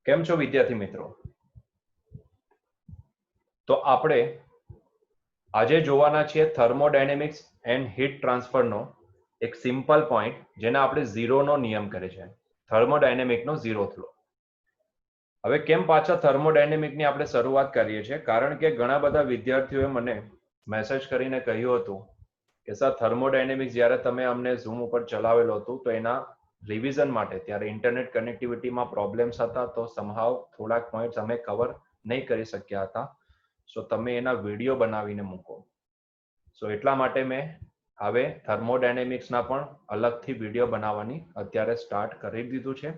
કેમ છો વિદ્યાર્થી મિત્રો? તો આપણે આજે જોવાના છીએ થર્મોડાયનેમિક્સ એન્ડ હીટ ટ્રાન્સફરનો એક સિમ્પલ પોઈન્ટ જેને આપણે ઝીરોનો નિયમ કહે છે, થર્મોડાયનેમિકનો ઝીરોથ લો. હવે કેમ પાછા થર્મોડાયનેમિકની આપણે શરૂઆત કરીએ છીએ? કારણ કે ઘણા બધા વિદ્યાર્થીઓએ મને મેસેજ કરીને કહ્યું હતું કે સર થર્મોડાયનેમિક્સ જ્યારે તમે અમને ઝૂમ ઉપર ચલાવેલું હતું તો એના રિવિઝન માટે ત્યારે ઇન્ટરનેટ કનેક્ટિવિટીમાં પ્રોબ્લેમ્સ હતા, તો સમહાવ થોડાક પોઈન્ટ્સ અમે કવર નહીં કરી શક્યા હતા. સો તમે એના વિડીયો બનાવીને મૂકો. સો એટલા માટે મેં હવે થર્મોડાયનેમિક્સના પણ અલગથી વિડીયો બનાવવાની અત્યારે સ્ટાર્ટ કરી દીધું છે.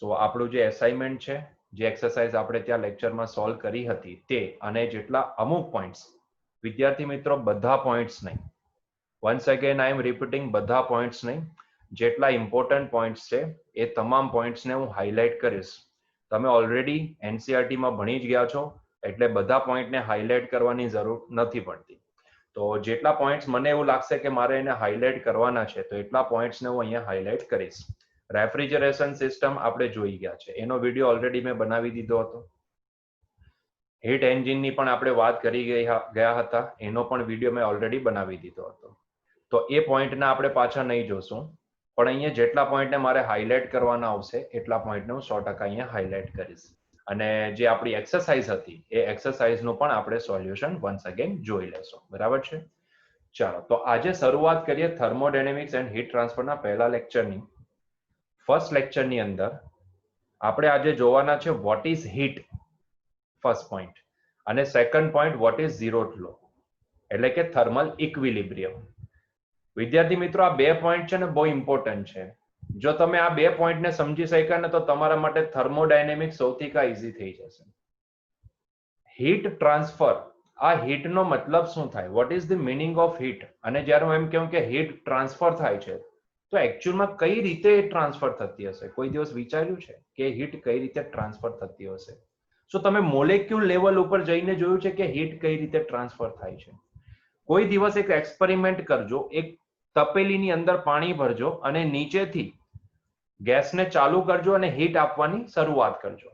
સો આપણું જે એસાઇનમેન્ટ છે, જે એક્સરસાઇઝ આપણે ત્યાં લેક્ચરમાં સોલ્વ કરી હતી તે અને જેટલા અમુક પોઈન્ટ્સ, વિદ્યાર્થી મિત્રો બધા પોઈન્ટ્સ નહીં, once again I am repeating, બધા પોઈન્ટ્સ નહીં, જેટલા ઇમ્પોર્ટન્ટ પોઈન્ટ્સ છે એ તમામ પોઈન્ટ્સને હું હાઇલાઇટ કરીશ. તમે ઓલરેડી એનસીઆરટીમાં ભણી જ ગયા છો એટલે બધા પોઈન્ટને હાઇલાઇટ કરવાની જરૂર નથી પડતી. તો જેટલા પોઈન્ટ્સ મને એવું લાગશે કે મારે એને હાઇલાઇટ કરવાના છે તો એટલા પોઈન્ટ્સને હું અહીંયા હાઇલાઇટ કરીશ. રેફ્રિજરેશન સિસ્ટમ આપણે જોઈ ગયા છે, એનો વિડીયો ઓલરેડી મેં બનાવી દીધો હતો. હીટ એન્જિનની પણ આપણે વાત કરી ગયા હતા, એનો પણ વિડીયો મેં ઓલરેડી બનાવી દીધો હતો. તો એ પોઈન્ટને આપણે પાછા નહીં જોશું, પણ અહીંયા જેટલા પોઈન્ટને મારે હાઇલાઇટ કરવાના આવશે એટલા પોઈન્ટને હું 100% અહીંયા હાઇલાઇટ કરીશ. અને જે આપણી એક્સરસાઇઝ હતી એ એક્સરસાઇઝનું પણ આપણે સોલ્યુશન વન્સ અગેન જોઈ લેશું. બરાબર છે? ચાલો, તો આજે શરૂઆત કરીએ થર્મોડાયનેમિક્સ એન્ડ હીટ ટ્રાન્સફરના પહેલા લેક્ચરની. ફર્સ્ટ લેક્ચરની અંદર આપણે આજે જોવાના છે what is heat, first point, અને second point what is zeroth law, એટલે કે થર્મલ ઇક્વિલિબ્રિયમ. વિદ્યાર્થી મિત્રો, આ બે પોઈન્ટ છે ને બહુ ઇમ્પોર્ટન્ટ છે. જો તમે આ બે પોઈન્ટને સમજી શક્યા ને તો તમારા માટે થર્મોડાયનેમિક્સ સૌથી ઈઝી થઈ જશે. હીટ ટ્રાન્સફર, આ હીટનો મતલબ શું થાય? Vote is the meaning of heat? અને જ્યારે હું એમ કહું કે હીટ ટ્રાન્સફર થાય છે તો એકચ્યુઅલમાં કઈ રીતે ટ્રાન્સફર થતી હશે? કોઈ દિવસ વિચાર્યું છે કે હીટ કઈ રીતે ટ્રાન્સફર થતી હશે? સો તમે મોલેક્યુલ લેવલ ઉપર જઈને જોયું છે કે હીટ કઈ રીતે ટ્રાન્સફર થાય છે? કોઈ દિવસ એક એક્સપેરિમેન્ટ કરજો, એક તપેલીની અંદર પાણી ભરજો અને નીચેથી ગેસને ચાલુ કરજો અને હીટ આપવાની શરૂઆત કરજો.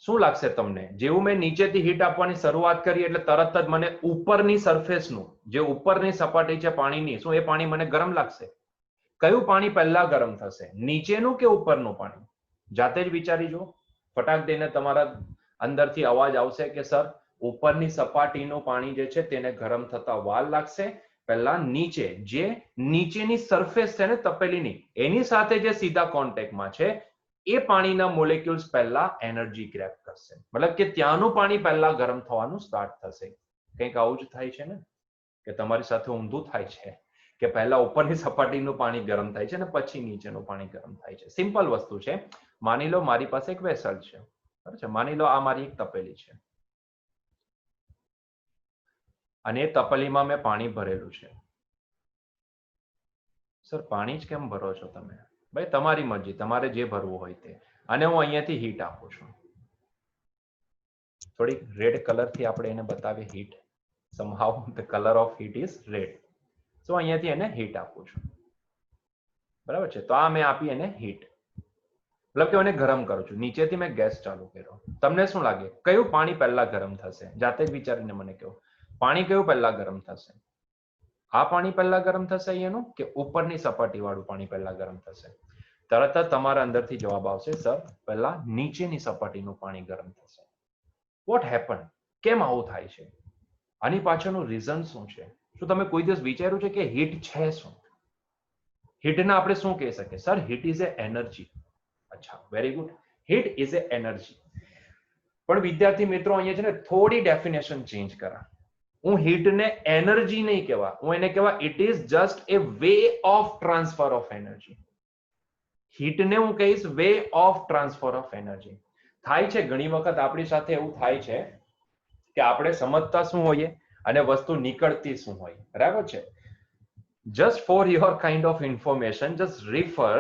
શું લાગશે તમને? જેવું મેં નીચેથી હીટ આપવાની શરૂઆત કરી એટલે તરત જ મને ઉપરની સરફેસનું, જે ઉપરની સપાટી છે પાણીની, શું એ પાણી મને ગરમ લાગશે? કયું પાણી પહેલા ગરમ થશે, નીચેનું કે ઉપરનું પાણી? જાતે જ વિચારી જો. ફટાક દઈને તમારા અંદરથી અવાજ આવશે કે સર ઉપરની સપાટીનું પાણી જે છે તેને ગરમ થતા વાર લાગશે, પહેલા નીચે, જે નીચેની સરફેસ છે ને તપેલીની, એની સાથે જે સીધા કોન્ટેક્ટમાં છે એ પાણીના મોલેક્યુલ્સ પહેલા એનર્જી ગ્રેબ કરશે. મતલબ કે ત્યાંનું પાણી પહેલા ગરમ થવાનું સ્ટાર્ટ થશે. કંઈક આવું જ થાય છે ને, કે તમારી સાથે ઊંધું થાય છે કે પહેલા ઉપરની સપાટીનું પાણી ગરમ થાય છે ને પછી નીચેનું પાણી ગરમ થાય છે. સિમ્પલ વસ્તુ છે. માની લો મારી પાસે એક વેસલ છે, બરાબર છે? માની લો આ મારી એક તપેલી છે અને એ તપેલીમાં મેં પાણી ભરેલું છે. સર પાણી જ કેમ ભરો છો તમે? ભાઈ તમારી મરજી, તમારે જે ભરવું હોય તે. અને હું અહીંયાથી હીટ આપું છું. થોડીક રેડ કલરથી આપણે એને બતાવીએ heat. somehow the color of heat is red. So અહીંયાથી એને હીટ આપું છું. બરાબર છે? તો આ મેં આપી એને હીટ, મતલબ કે એને ગરમ કરું છું. નીચેથી મેં ગેસ ચાલુ કર્યો. તમને શું લાગે કયું પાણી પહેલા ગરમ થશે? જાતે જ વિચારીને મને કહો. પાણી કયું પહેલા ગરમ થશે? આ પાણી પહેલા ગરમ થશે અહીંયાનું, કે ઉપરની સપાટી વાળું પાણી પહેલા ગરમ થશે? તરત જ તમારા અંદરથી જવાબ આવશે સર પહેલા નીચેની સપાટીનું પાણી ગરમ થશે. What happen? કેમ આવું થાય છે? આની પાછળનું રીઝન શું છે? શું તમે કોઈ દિવસ વિચાર્યું છે કે હીટ છે શું? હીટને આપણે શું કહી શકીએ? Sir heat is a energy. અચ્છા, very good. Heat is a energy. પણ વિદ્યાર્થી મિત્રો અહીંયા છે ને થોડી ડેફિનેશન ચેન્જ કરા. હું હીટને એનર્જી નહીં કહેવા, હું એને કહેવા it is just a way of transfer of energy. હીટને હું કહીશ way of transfer of energy. થાય છે ઘણી વખત આપણી સાથે એવું થાય છે કે આપણે સમજતા શું હોઈએ અને વસ્તુ નીકળતી શું હોય. બરાબર છે? Just for your kind of information, just refer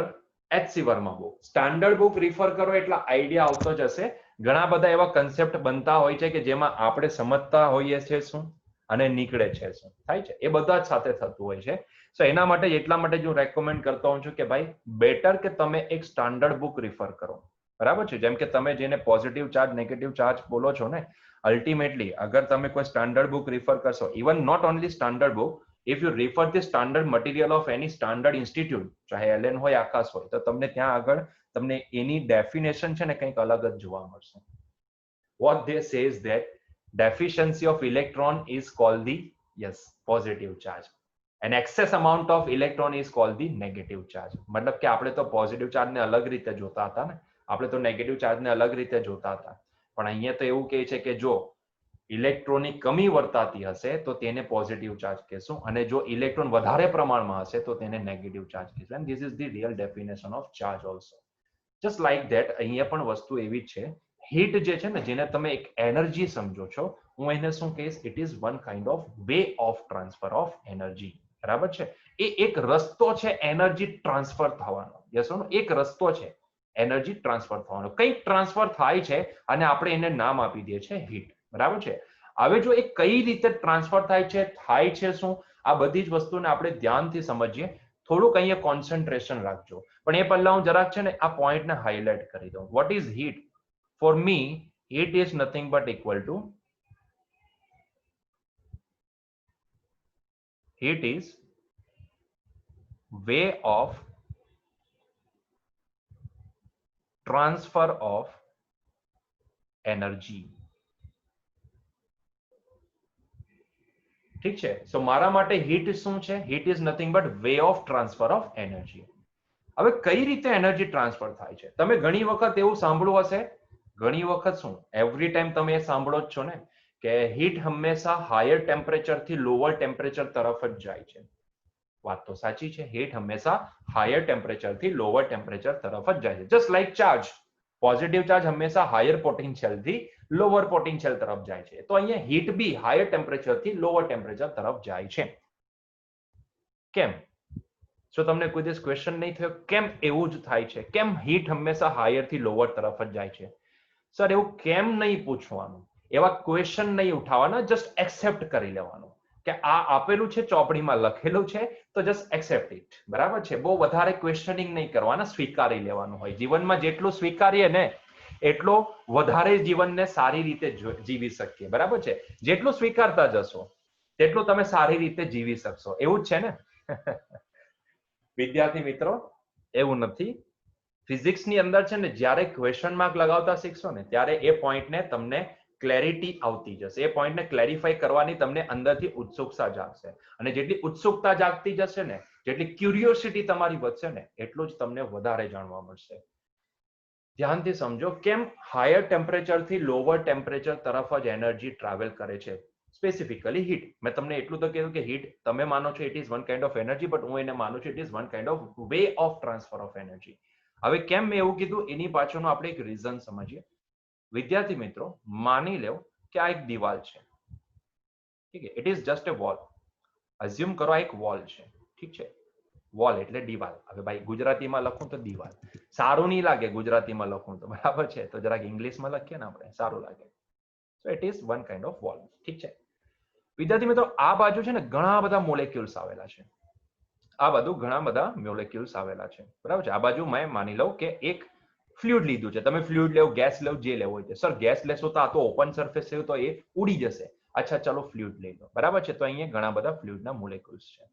HC Verma book. Standard book refer કરો એટલે આઈડિયા આવતો જ હશે. ઘણા બધા એવા કન્સેપ્ટ બનતા હોય છે કે જેમાં આપણે સમજતા હોઈએ છીએ શું અને નીકળે છે શું. થાય છે? એ બધા જ સાથે થતું હોય છે. સો એના માટે એટલા માટે જ હું રેકમેન્ડ કરતો હોઉં છું કે ભાઈ બેટર કે તમે એક સ્ટાન્ડર્ડ બુક રિફર કરો. બરાબર છે. જેમ કે તમે જેને પોઝિટિવ ચાર્જ નેગેટિવ ચાર્જ બોલો છો ને, અલ્ટિમેટલી અગર તમે કોઈ સ્ટાન્ડર્ડ બુક રિફર કરશો, even not only standard book, if you refer the standard material of any standard institute, ચાહે એલએન હોય આકાશ હોય, તો તમને ત્યાં આગળ તમને એની ડેફિનેશન છે ને કંઈક અલગ જ જોવા મળશે. What they say is that deficiency of electron is called the positive charge, and excess amount of electron is called the negative charge. મતલબ કે આપણે તો પોઝિટિવ ચાર્જ ને અલગ રીતે જોતા હતા ને, આપણે તો નેગેટિવ ચાર્જ ને અલગ રીતે જોતા હતા, પણ અહીંયા તો એવું કહે છે કે જો ઇલેક્ટ્રોનની કમી વર્તાતી હશે તો તેને પોઝિટિવ ચાર્જ કહેશું, અને જો ઇલેક્ટ્રોન વધારે પ્રમાણમાં હશે તો તેને નેગેટિવ ચાર્જ કહેશું. And this is the real definition of charge also. Just like that અહીંયા પણ વસ્તુ એવી જ છે. હીટ જે છે ને, જેને તમે એક એનર્જી સમજો છો, હું એને શું કહીશ, it is one kind of way of transfer of energy. બરાબર છે? એ એક રસ્તો છે એનર્જી ટ્રાન્સફર થવાનો. યસ નો, એક રસ્તો છે એનર્જી ટ્રાન્સફર થવાનો. કંઈક ટ્રાન્સફર થાય છે અને આપણે એને નામ આપી દઈએ છીએ હીટ. બરાબર છે? હવે જો એ કઈ રીતે ટ્રાન્સફર થાય છે શું, આ બધી જ વસ્તુને આપણે ધ્યાનથી સમજીએ. થોડુંક અહીંયા કોન્સન્ટ્રેશન રાખજો, પણ એ પહેલા હું જરાક છે ને આ પોઈન્ટને હાઇલાઇટ કરી દઉં. Vote is heat? For me, heat is nothing but equal to, heat is way of transfer of energy. ઠીક છે? સો મારા માટે હીટ શું છે? Heat is nothing but way of transfer of energy. હવે કઈ રીતે એનર્જી ટ્રાન્સફર થાય છે? તમે ઘણી વખત એવું સાંભળ્યું હશે, ઘણી વખત શું, એવરી ટાઈમ તમે એ સાંભળો જ છો ને કે હીટ હંમેશા હાયર ટેમ્પરેચર થી લોઅર ટેમ્પરેચર તરફ જ જાય છે. વાત તો સાચી છે, હીટ હંમેશા હાયર ટેમ્પરેચર થી લોઅર ટેમ્પરેચર તરફ જ જાય છે. Just like charge, positive charge હંમેશા હાયર પોટેન્શિયલ થી લોઅર પોટેન્શિયલ તરફ જાય છે. તો અહીંયા હીટ બી હાયર ટેમ્પરેચર થી લોઅર ટેમ્પરેચર તરફ જાય છે. કેમ? જો તમને કોઈ દિવસ ક્વેશ્ચન નહીં થયો કેમ એવું જ થાય છે? કેમ હીટ હંમેશા હાયર થી લોઅર તરફ જ જાય છે? સર એવું કેમ નહીં પૂછવાનું, એવા ક્વેશ્ચન નહીં ઉઠાવવાના, જસ્ટ એક્સેપ્ટ કરી લેવાનું કે આ આપેલું છે, ચોપડીમાં લખેલું છે, તો જસ્ટ એક્સેપ્ટ ઇટ. બરાબર છે? બહુ વધારે ક્વેશ્ચનિંગ નહીં કરવાના, સ્વીકારી લેવાનું હોય. જીવનમાં જેટલું સ્વીકારીએ ને એટલો વધારે જીવનને સારી રીતે જીવી શકીએ. બરાબર છે? જેટલું સ્વીકારતા જશો તેટલું તમે સારી રીતે જીવી શકશો. એવું જ છે ને? વિદ્યાર્થી મિત્રો, એવું નથી. ફિઝિક્સની અંદર છે ને, જ્યારે ક્વેશ્ચન માર્ક લગાવતા શીખશો ને ત્યારે એ પોઈન્ટને તમને ક્લેરિટી આવતી જશે. એ પોઈન્ટને ક્લેરિફાઈ કરવાની તમને અંદરથી ઉત્સુકતા જાગશે, અને જેટલી ઉત્સુકતા જાગતી જશે ને, જેટલી ક્યુરિયોસિટી તમારી વધશે ને, એટલું જ તમને વધારે જાણવા મળશે. ધ્યાનથી સમજો કેમ હાયર ટેમ્પરેચરથી લોઅર ટેમ્પરેચર તરફ જ એનર્જી ટ્રાવેલ કરે છે. Specifically heat. મેં તમને એટલું તો કીધું કે હીટ તમે માનો છો it is one kind of energy, but હું એને માનું છું it is one kind of way of transfer of energy. હવે કેમ મેં એવું કીધું એની પાછળનું આપણે એક રીઝન સમજીએ. વિદ્યાર્થી મિત્રો, માની લો કે આ એક દિવાલ છે. ઠીક છે? It is just A wall. Assume કરો આ એક વોલ છે. ઠીક છે? વોલ એટલે દિવાલ. હવે ભાઈ ગુજરાતીમાં લખું તો દિવાલ સારું નહીં લાગે, ગુજરાતીમાં લખું તો. બરાબર છે? તો જરાક ઇંગ્લિશમાં લખીએ ને આપણે, સારું લાગે. So it is one kind of wall. ઠીક છે વિદ્યાર્થી મિત્રો? આ બાજુ છે ને ઘણા બધા મોલેક્યુલ્સ આવેલા છે. આ બધું ઘણા બધા મોલેક્યુલ્સ આવેલા છે. બરાબર છે? આ બાજુ મેં માની લઉં કે એક ફ્લુઇડ લીધું છે. તમે ફ્લુઇડ લેવો, ગેસ લેવો, જે લેવો હોય. સર ગેસ લેશો તો આ તો ઓપન સરફેસ છે, તો એ ઉડી જશે. અચ્છા ચલો ફ્લુઇડ લઈ લો. બરાબર છે? તો અહીંયા ઘણા બધા ફ્લુઇડના મોલેક્યુલ્સ છે.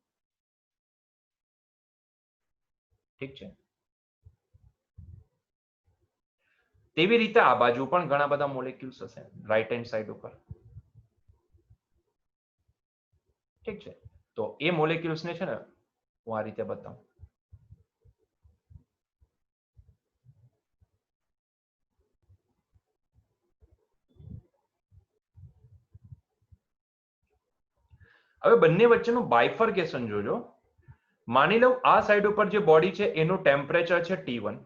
ઠીક છે? તેવી રીતે આ બાજુ પણ ઘણા બધા મોલેક્યુલ્સ હશે રાઈટ હેન્ડ સાઈડ ઉપર. ઠીક છે? તો એ મોલેક્યુલ્સને છે ને હું આ રીતે બતાવું. હવે બંને વચ્ચેનું બાયફર્કેશન જોજો. માની લો આ સાઈડ ઉપર જે બોડી છે એનું ટેમ્પરેચર છે T1,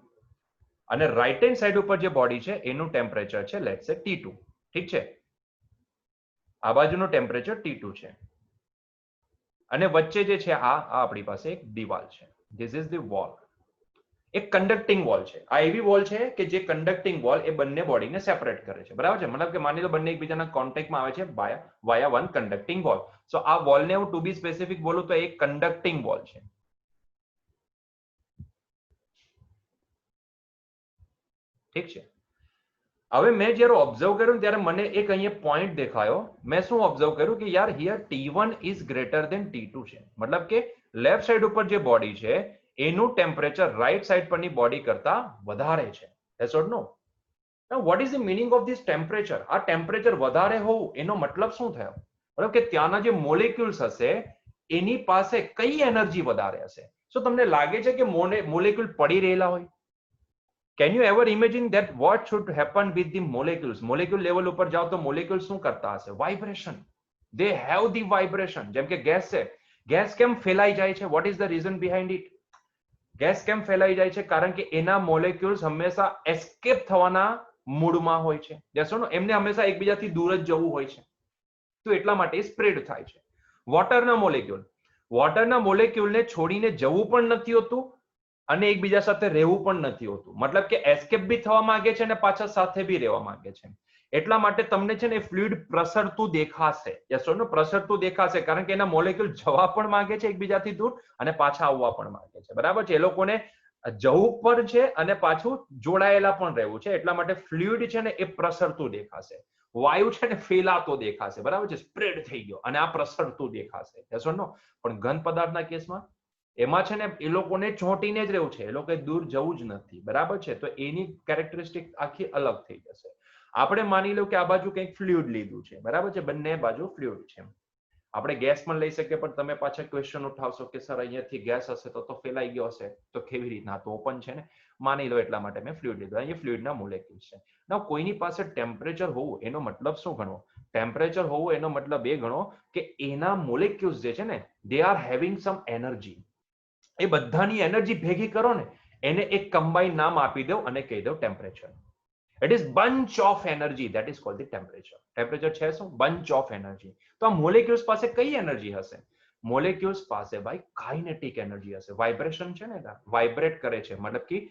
અને રાઈટ હેન્ડ સાઈડ ઉપર જે બોડી છે એનું ટેમ્પરેચર છે લેટ્સ સે T2. ઠીક છે? આ બાજુનું ટેમ્પરેચર T2 છે, અને વચ્ચે જે છે આ આપણી પાસે એક દિવાલ છે. This is the wall. એક કન્ડક્ટિંગ વોલ છે. આ એવી વોલ છે કે જે કન્ડક્ટિંગ વોલ એ બંને બોડીને સેપરેટ કરે છે. બરાબર છે? મતલબ કે માની લો બંને એકબીજાના કોન્ટેક્ટમાં આવે છે વાયા વન કન્ડક્ટિંગ વોલ. સો આ વોલને હું ટુ બી સ્પેસિફિક બોલું તો એક કન્ડક્ટિંગ વોલ છે. ઠીક છે. હવે મેં જ્યારે ઓબ્ઝર્વ કર્યું ત્યારે મને એક અહીંયા પોઈન્ટ દેખાયો. મેં શું ઓબ્ઝર્વ કર્યું કે યાર here T1 is greater than T2 છે. મતલબ કે લેફ્ટ સાઈડ ઉપર જે બોડી છે એનું ટેમ્પરેચર રાઈટ સાઈડ પરની બોડી કરતા વધારે છે. Yes or no? Now what is the meaning of this temperature? આ ટેમ્પરેચર વધારે હોવું એનો મતલબ શું થયો? મતલબ કે ત્યાંના જે મોલેક્યુલ્સ હશે એની પાસે કઈ એનર્જી વધારે હશે? શું તમને લાગે છે કે મોલેક્યુલ પડી રહેલા હોય? Can you ever imagine that what should happen with the molecules? Molecule level ઉપર જાઓ તો molecules શું કરતા હશે? Vibration. They have the vibration. જેમ કે ગેસ છે, ગેસ કેમ ફેલાઈ જાય છે? What is the reason behind it? Gas કેમ ફેલાઈ જાય છે? કારણ કે એના મોલેક્યુલ્સ હંમેશા એસ્કેપ થવાના મૂડમાં હોય છે. યસ ઓર નો? એમને હંમેશા એકબીજાથી દૂર જ જવું હોય છે, તો એટલા માટે સ્પ્રેડ થાય છે. વોટરના મોલેક્યુલને છોડીને જવું પણ નથી હોતું અને એકબીજા સાથે રહેવું પણ નથી હોતું. મતલબ કે એસ્કેપ બી થવા માંગે છે અને પાછા સાથે બી રહેવા માંગે છે. એટલા માટે તમને છે ને ફ્લુઇડ પ્રસરતું દેખાશે. યસ ઓર નો? પ્રસરતું દેખાશે કારણ કે એના મોલેક્યુલ જવા પણ માંગે છે એકબીજાથી દૂર અને પાછા આવવા પણ માંગે છે. બરાબર છે? એ લોકોને જવું પણ છે અને પાછું જોડાયેલા પણ રહેવું છે. એટલા માટે ફ્લુઇડ છે ને એ પ્રસરતું દેખાશે. વાયુ છે ને ફેલાતો દેખાશે. બરાબર છે? સ્પ્રેડ થઈ ગયો અને આ પ્રસરતું દેખાશે. યસ ઓર નો? પણ ઘન પદાર્થના કેસમાં એમાં છે ને એ લોકોને ચોંટીને જ રહેવું છે, એ લોકોએ દૂર જવું જ નથી. બરાબર છે? તો એની કેરેક્ટરિસ્ટિક આખી અલગ થઈ જશે. આપણે માની લો કે આ બાજુ કંઈક ફ્લુઇડ લીધું છે. બરાબર છે? બંને બાજુ ફ્લુઇડ છે. આપણે ગેસ પણ લઈ શકીએ, પણ તમે પાછા ક્વેશ્ચન ઉઠાવશો કે સર અહીંયાથી ગેસ હશે તો ફેલાઈ ગયો હશે, તો કેવી રીતના? તો ઓપન છે ને, માની લો એટલા માટે મેં ફ્લુઇડ લીધું. અહીંયા ફ્લુઇડના મોલેક્યુલ્સ છે. ના, કોઈની પાસે ટેમ્પરેચર હોવું એનો મતલબ શું ગણવો? ટેમ્પરેચર હોવું એનો મતલબ એ ગણો કે એના મોલેક્યુલ્સ જે છે ને they are having some energy. એ બધાની એનર્જી ભેગી કરો ને એને એક કમ્બાઇન નામ આપી દો અને કહી દો temperature. It is bunch of energy, that is called the temperature. Temperature છે શું? Bunch of energy. તો આ મોલેક્યુલ્સ પાસે કઈ એનર્જી હશે? મોલેક્યુલ્સ પાસે ભાઈ કાઇનેટિક એનર્જી હશે. વાઇબ્રેશન છે ને, વાઇબ્રેટ કરે છે, મતલબ કે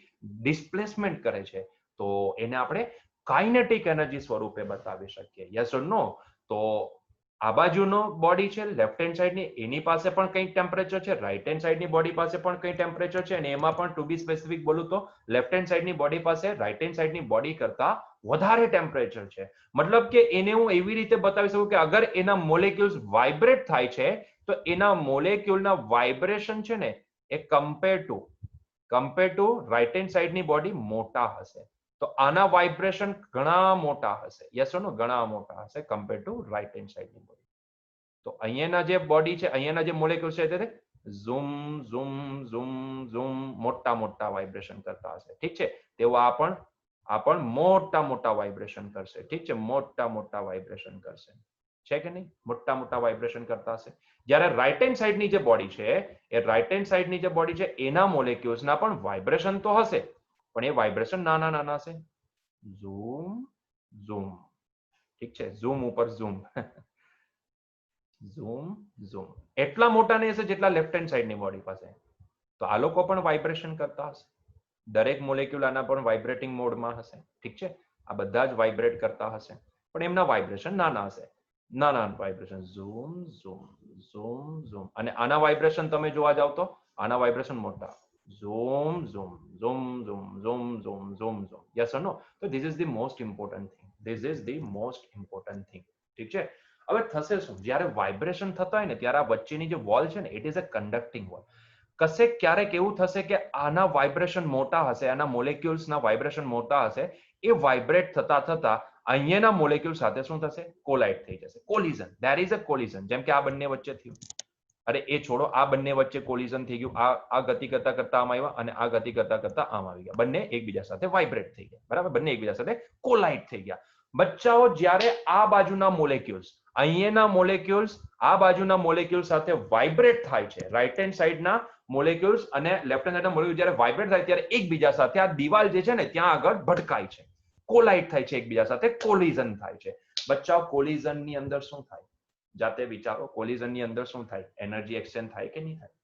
ડિસ્પ્લેસમેન્ટ કરે છે, તો એને આપણે કાઇનેટિક એનર્જી સ્વરૂપે બતાવી શકીએ. Yes or no? તો આ બાજુનો બોડી છે લેફ્ટ હેન્ડ સાઈડની, એની પાસે પણ કંઈક ટેમ્પરેચર છે, રાઈટ હેન્ડ સાઈડની બોડી પાસે પણ કંઈ ટેમ્પરેચર છે, અને એમાં પણ ટુ બી સ્પેસિફિક બોલું તો લેફ્ટ હેન્ડ સાઈડની બોડી પાસે રાઈટ હેન્ડ સાઈડની બોડી કરતા વધારે ટેમ્પરેચર છે. મતલબ કે એને હું એવી રીતે બતાવી શકું કે અગર એના મોલેક્યુલ્સ વાઇબ્રેટ થાય છે તો એના મોલેક્યુલના વાઇબ્રેશન છે ને એ કમ્પેર ટુ રાઈટ હેન્ડ સાઈડની બોડી મોટા હશે. તો આના વાઇબ્રેશન ઘણા મોટા હશે. Yes or no? ઘણા મોટા હશે કમ્પેર ટુ રાઈટ હેન્ડ સાઈડની બોડી. તો અહીંયાના જે બોડી છે, અહીંયાના જે મોલેક્યુલ છે તે ઝૂમ ઝૂમ ઝૂમ ઝૂમ મોટા મોટા વાઇબ્રેશન કરતા હશે. ઠીક છે? તેઓ આ પણ મોટા મોટા વાઇબ્રેશન કરશે. ઠીક છે? મોટા મોટા વાઇબ્રેશન કરશે. છે કે નહીં? મોટા મોટા વાઇબ્રેશન કરતા હશે. જ્યારે રાઈટ હેન્ડ સાઈડની જે બોડી છે, એ રાઈટ હેન્ડ સાઈડની જે બોડી છે એના મોલેક્યુલ્સના પણ વાઇબ્રેશન તો હશે, પણ એ વાઇબ્રેશન નાના નાના હશે. Zoom zoom. ઠીક છે? ઝૂમ ઉપર ઝૂમ. Zoom zoom. એટલા મોટા નહીં હશે જેટલા લેફ્ટ હેન્ડ સાઈડની બોડી પાસે. તો આ લોકો પણ વાઇબ્રેશન કરતા હશે. દરેક મોલેક્યુલ આના પણ વાઇબ્રેટિંગ મોડમાં હશે. ઠીક છે? આ બધા જ વાઇબ્રેટ કરતા હશે, પણ એમના વાઇબ્રેશન નાના હશે. નાના vibration. Zoom zoom zoom zoom. અને આના વાઇબ્રેશન તમે જોવા જાવ તો આના વાઇબ્રેશન મોટા. Zoom zoom zoom zoom zoom zoom zoom zoom. Yes or no? તો this is the most important thing. This is the most important thing. ઠીક છે? હવે થશે શું? જ્યારે વાઇબ્રેશન થતા હોય ને ત્યારે આ વચ્ચેની જે વોલ છે ને it is a conducting wall. કશેક ક્યારેક એવું થશે કે આના વાઇબ્રેશન મોટા હશે, આના મોલેક્યુલ્સના વાઇબ્રેશન મોટા હશે, એ વાઇબ્રેટ થતા થતા અહીંયાના મોલેક્યુલ સાથે શું થશે? કોલાઇડ થઈ જશે. Collision. There is a collision. જેમ કે આ બંને વચ્ચે થયું. અરે એ છોડો, આ બંને વચ્ચે કોલિઝન થઈ ગયું. આ ગતિ કરતા કરતા આમ આવ્યા અને આ ગતિ કરતા કરતા આમ આવી ગયા. બંને એકબીજા સાથે વાઇબ્રેટ થઈ ગયા. બરાબર? બંને એકબીજા સાથે કોલાઇડ થઈ ગયા. બચ્ચાઓ, જ્યારે આ બાજુના મોલેક્યુલ્સ અહીંયાના મોલેક્યુલ્સ આ બાજુના મોલેક્યુલ સાથે વાઇબ્રેટ થાય છે, રાઈટ હેન્ડ સાઈડના મોલેક્યુલ્સ અને લેફ્ટ હેન્ડ સાઈડના મોલેક્યુલ જ્યારે વાઇબ્રેટ થાય ત્યારે એકબીજા સાથે આ દિવાલ જે છે ને ત્યાં આગળ ભટકાય છે, કોલાઇડ થાય છે, એકબીજા સાથે કોલિઝન થાય છે. બચ્ચાઓ, કોલિઝનની અંદર શું થાય? જાતે વિચારો. કોલિઝનની અંદર શું થાય? એનર્જી એક્સચેન્જ થાય કે નહીં થાય?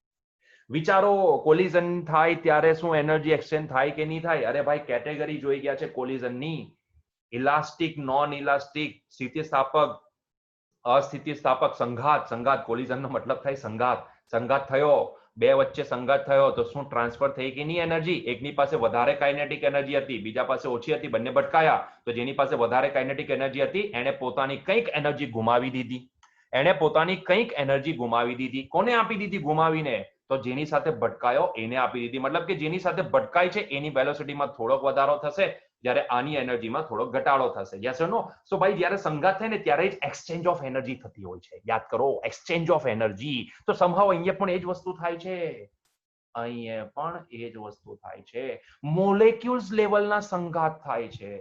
વિચારો. કોલિઝન થાય ત્યારે શું એનર્જી એક્સચેન્જ થાય કે નહીં થાય? અરે ભાઈ, કેટેગરી જોઈ ગયા છે કોલિઝનની. ઇલાસ્ટિક, નોન ઇલાસ્ટિક, સ્થિતિસ્થાપક, અસ્થિતિસ્થાપક, સંઘાત. સંઘાત. કોલિઝનનો મતલબ થાય સંઘાત. સંઘાત થયો, બે વચ્ચે સંઘાત થયો તો શું ટ્રાન્સફર થઈ કે નહીં એનર્જી? એકની પાસે વધારે કાઇનેટિક એનર્જી હતી, બીજા પાસે ઓછી હતી, બંને ભટકાયા. તો જેની પાસે વધારે કાઇનેટિક એનર્જી હતી એને પોતાની કંઈક એનર્જી ગુમાવી દીધી. એને પોતાની કંઈક એનર્જી ગુમાવી દીધી. કોને આપી દીધી ગુમાવીને? તો જેની સાથે ભટકાયો એને આપી દીધી. મતલબ કે જેની સાથે ભટકાય છે એની વેલોસિટીમાં થોડોક વધારો થશે, જ્યારે આની એનર્જીમાં થોડોક ઘટાડો થશે. યસ ઓર નો? સો ભાઈ જ્યારે સંઘાત થાય ને ત્યારે જ એક્સચેન્જ ઓફ એનર્જી થતી હોય છે. યાદ કરો, એક્સચેન્જ ઓફ એનર્જી. તો સમહાવ અહીંયા પણ એ જ વસ્તુ થાય છે. અહીંયા પણ એ જ વસ્તુ થાય છે. મોલેક્યુલ્સ લેવલના સંઘાત થાય છે.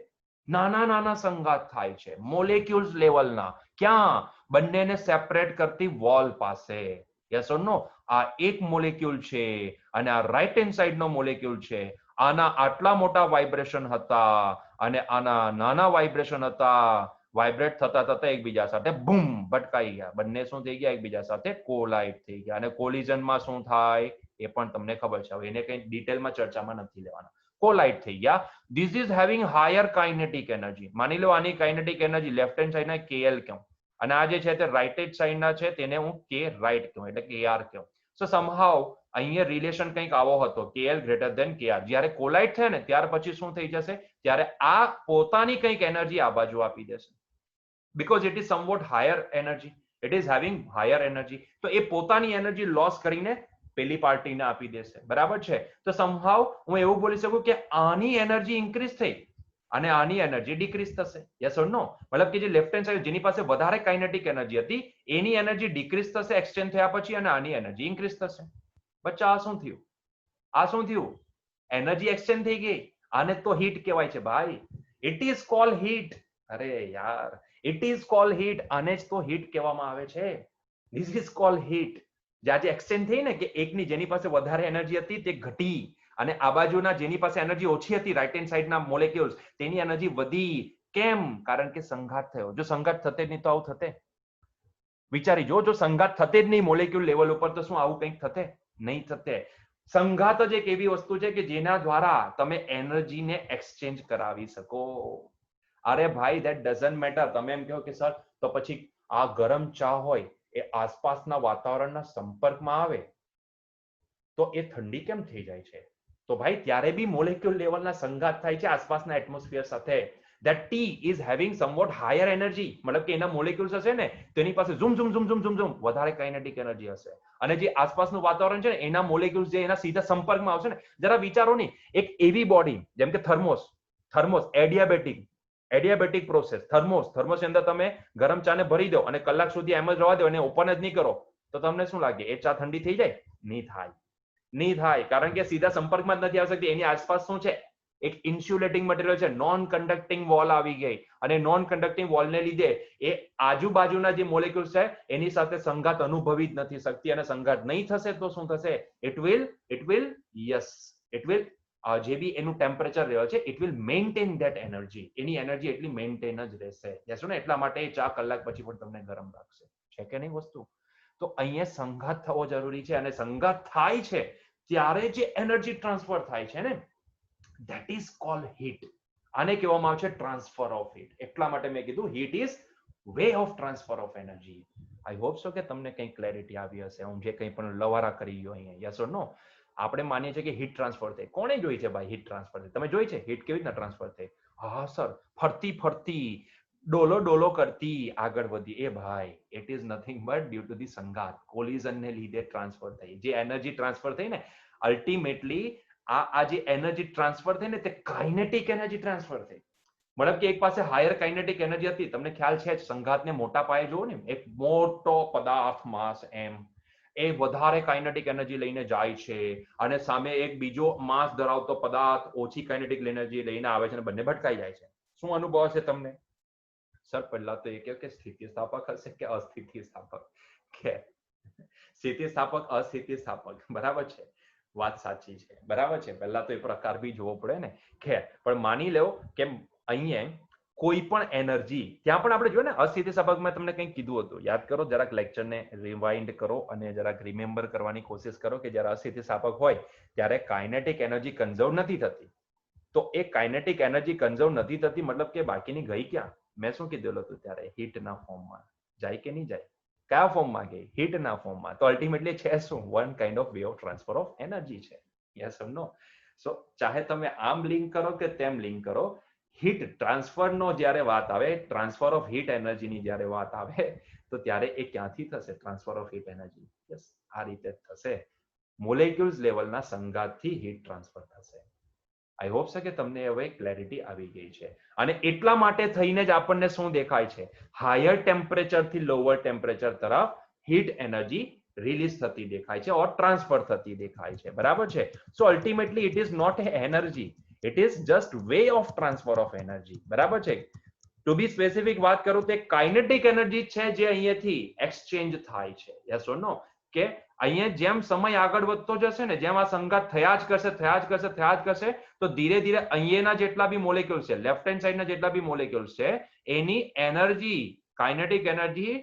નાના નાના સંઘાત થાય છે મોલેક્યુલ્સ લેવલના. ક્યાં? બંનેને સેપરેટ કરતી વોલ પાસે. યસ ઓર નો? આ એક મોલેક્યુલ છે અને આ રાઈટ હેન્ડ સાઈડ નો મોલેક્યુલ છે. આના આટલા મોટા વાઇબ્રેશન હતા અને આના નાના વાઇબ્રેશન હતા. વાઇબ્રેટ થતા થતા એકબીજા સાથે બૂમ ભટકાઈ ગયા. બંને શું થઈ ગયા? એકબીજા સાથે કોલાઇડ થઈ ગયા. અને કોલિઝનમાં શું થાય એ પણ તમને ખબર છે. હવે એને કઈ ડિટેલમાં ચર્ચામાં નથી લેવાના. કોલાઇડ થઈ ગયા. This is having higher kinetic energy. માની લો આની કાઇનેટિક એનર્જી લેફ્ટ હેન્ડ સાઈડના KL કહું અને આ જે છે તે રાઈટ હેન્ડ સાઈડના છે તેને હું K રાઈટ કહું એટલે KR કહું. સો સમહાવ અહીંયા રિલેશન કંઈક આવો હતો, KL ગ્રેટર ધેન KR. જ્યારે કોલાઇડ થાય ને ત્યાર પછી શું થઈ જશે? ત્યારે આ પોતાની કંઈક એનર્જી આ બાજુ આપી દેશે. Because it is somewhat higher energy, it is having higher energy. તો એ પોતાની એનર્જી લોસ કરીને પેલી પાર્ટીને આપી દેશે. બરાબર છે? તો સમહાવ હું એવું બોલી શકું કે આની એનર્જી ઇન્ક્રીઝ થઈ અને આની એનર્જી ડિક્રીઝ થશે. Yes or no? મતલબ કે જે લેફ્ટ હેન્ડ સાઈડ જેની પાસે વધારે કાઇનેટિક એનર્જી હતી એની એનર્જી ડિક્રીઝ થશે એક્સચેન્જ થયા પછી અને આની એનર્જી ઇન્ક્રીઝ થશે. બચ્ચા આ શું થયું? આ શું થયું? એનર્જી એક્સચેન્જ થઈ ગઈ. આને તો હીટ કહેવાય છે ભાઈ. It is called heat. અરે યાર, ઇટ ઇઝ કોલ્ડ હીટ. આને જ તો હીટ કહેવામાં આવે છે. This is called heat. જે એક્સચેન્જ થઈ ને કે એકની જેની પાસે વધારે એનર્જી હતી તે ઘટી અને આ બાજુના જેની પાસે એનર્જી ઓછી હતી રાઈટ હેન્ડ સાઈડના મોલેક્યુલ્સ તેની એનર્જી વધી. કેમ? કારણ કે સંઘાત થયો. જો સંઘાત થતે જ નહીં તો આવું થતે? વિચારી જો સંઘાત થતે જ નહીં મોલેક્યુલ લેવલ ઉપર તો શું આવું કંઈક થતે? નહીં થતે. સંઘાત જ એક એવી વસ્તુ છે કે જેના દ્વારા તમે એનર્જીને એક્સચેન્જ કરાવી શકો. અરે ભાઈ ધેટ ડઝન્ટ મેટર. તમે એમ કહો કે સર તો પછી આ ગરમ ચા હોય એ આસપાસના વાતાવરણના સંપર્કમાં આવે તો એ ઠંડી કેમ થઈ જાય છે? તો ભાઈ ત્યારે બી મોલેક્યુલ લેવલના સંઘાત થાય છે આસપાસના એટમોસ્ફિયર સાથે. that tea is having somewhat higher energy. મતલબ કે એના મોલેક્યુલ્સ હશે ને તેની પાસે zoom zoom zoom zoom zoom zoom વધારે કાઇનેટિક એનર્જી હશે. અને જે આસપાસનું વાતાવરણ છે ને એના મોલેક્યુલ્સ જે એના સીધા સંપર્કમાં આવશે ને, જરા વિચારો નહીં, એક એવી બોડી જેમ કે થર્મોસ એડિયાબેટિક પ્રોસેસ. થર્મોસની અંદર તમે ગરમ ચાને ભરી દો અને કલાક સુધી એમ જ રહેવા દો અને ઓપન જ નહીં કરો તો તમને શું લાગે? એ ચા ઠંડી થઈ જાય? નહીં થાય. કારણ કે સીધા સંપર્કમાં જ નથી આવી શકતી. એની આસપાસ શું છે? એક ઇન્સ્યુલેટિંગ મટીરિયલ છે, નોન કન્ડક્ટિંગ વોલ આવી ગઈ અને નોન કન્ડક્ટિંગ વોલને લીધે એ આજુબાજુના જે મોલેક્યુલ્સ છે એની સાથે સંઘાત અનુભવી જ નથી શકતી અને સંઘાત નહીં થશે તો શું થશે? ઇટ વિલ જે બી એનું ટેમ્પરેચર રહ્યો છે it will maintain that energy. Any energy એટલી મેન્ટેન જ રહેશે. યસ ને? એટલા માટે એ ચા કલાક પછી પણ તમને ગરમ રાખશે. છે કે નહીં વસ્તુ? તો અહીંયા સંઘાત થવો જરૂરી છે અને સંઘાત થાય છે ત્યારે જે એનર્જી ટ્રાન્સફર થાય છે ને that is called heat. આને કહેવામાં આવે છે ટ્રાન્સફર ઓફ હીટ. એટલા માટે મેં કીધું heat is way of transfer of energy. I hope so કે તમને કંઈ ક્લેરિટી આવી હશે. હું જે કંઈ પણ લવારા કરી ગયો અહીંયા. યસ ઓર નો? આપણે માનીએ છીએ કે હીટ ટ્રાન્સફર થાય. કોણે જોઈ છે ભાઈ હીટ ટ્રાન્સફર થાય? તમે જોઈ છે હીટ કેવી રીતના ટ્રાન્સફર થાય? હા સર, ફરતી ડોલો કરતી આગળ વધી. એ ભાઈ it is nothing but due to the સંઘાત, કોલિઝન ને લીધે ટ્રાન્સફર થઈ. જે એનર્જી ટ્રાન્સફર થઈ ને અલ્ટિમેટલી આ જે એનર્જી ટ્રાન્સફર થઈ ને તે કાઇનેટિક એનર્જી ટ્રાન્સફર થઈ. મતલબ કે એક પાસે હાયર કાઇનેટિક એનર્જી હતી. તમને ખ્યાલ છે સંઘાતને મોટા પાયે જોવો ને, એક મોટો પદાર્થ માસ એમ એ વધારે કાઇનેટિક એનર્જી લઈને જાય છે અને સામે એક બીજો માસ ધરાવતો પદાર્થ ઓછી કાઇનેટિક એનર્જી લઈને આવે છે અને બંને ભટકાઈ જાય છે. શું અનુભવ છે તમને? સર પહેલા તો એ કહે કે સ્થિતિસ્થાપક હશે કે અસ્થિતિસ્થાપક? કે સ્થિતિસ્થાપક અસ્થિતિસ્થાપક. બરાબર છે, વાત સાચી છે. બરાબર છે. પહેલા તો એ પ્રકાર બી જોવો પડે ને. ખેર, પણ માની લો કે અહીંયા કોઈ પણ એનર્જી ત્યાં પણ આપણે જોયું ને અસ્થિતિસ્થાપકમાં તમને કંઈક કીધું હતું. યાદ કરો, જરાક લેક્ચરને રિવાઇન્ડ કરો અને જરાક રિમેમ્બર કરવાની કોશિશ કરો કે જ્યારે અસ્થિતિસ્થાપક હોય ત્યારે કાઇનેટિક એનર્જી કન્ઝર્વ નથી થતી. તો એ કાઇનેટિક એનર્જી કન્ઝર્વ નથી થતી મતલબ કે બાકીની ગઈ ક્યાં? મેં શું કીધેલું હતું ત્યારે? હીટના ફોર્મમાં જાય કે નહીં જાય? કયા ફોર્મમાં ગઈ? હીટના ફોર્મમાં. તો અલ્ટિમેટલી છે શું? One kind of way of transfer of energy છે. યસ ઓર નો? સો ચાહે તમે આમ લિંક કરો કે તેમ લિંક કરો, હીટ ટ્રાન્સફરનો જ્યારે વાત આવે, ટ્રાન્સફર ઓફ હીટ એનર્જીની જ્યારે વાત આવે, તો ત્યારે એ ક્યાંથી થશે? Transfer of heat energy yes આ રીતે થશે. મોલેક્યુલ્સ લેવલના સંગાતથી હીટ ટ્રાન્સફર થશે. આઈ હોપ છે કે તમને હવે ક્લેરિટી આવી ગઈ છે. અને એટલા માટે થઈને જ આપણને શું દેખાય છે? હાયર ટેમ્પરેચરથી લોઅર ટેમ્પરેચર તરફ હીટ એનર્જી રિલીઝ થતી દેખાય છે ઓર ટ્રાન્સફર થતી દેખાય છે. બરાબર છે? So ultimately it is not a energy, it is just way of transfer of energy. બરાબર છે? ટુ બી સ્પેસિફિક વાત કરું તો કાઇનેટિક એનર્જી છે જે અહીંયાથી એક્સચેન્જ થાય છે. યસ ઓર નો? કે અહીંયા જેમ સમય આગળ વધતો જશે ને, જેમ આ સંગાત થયા જ કરશે, તો ધીરે ધીરે અહીંયાના જેટલા બી મોલેક્યુલ્સ છે, લેફ્ટ હેન્ડ સાઈડના જેટલા બી મોલેક્યુલ્સ છે, એની energy, kinetic energy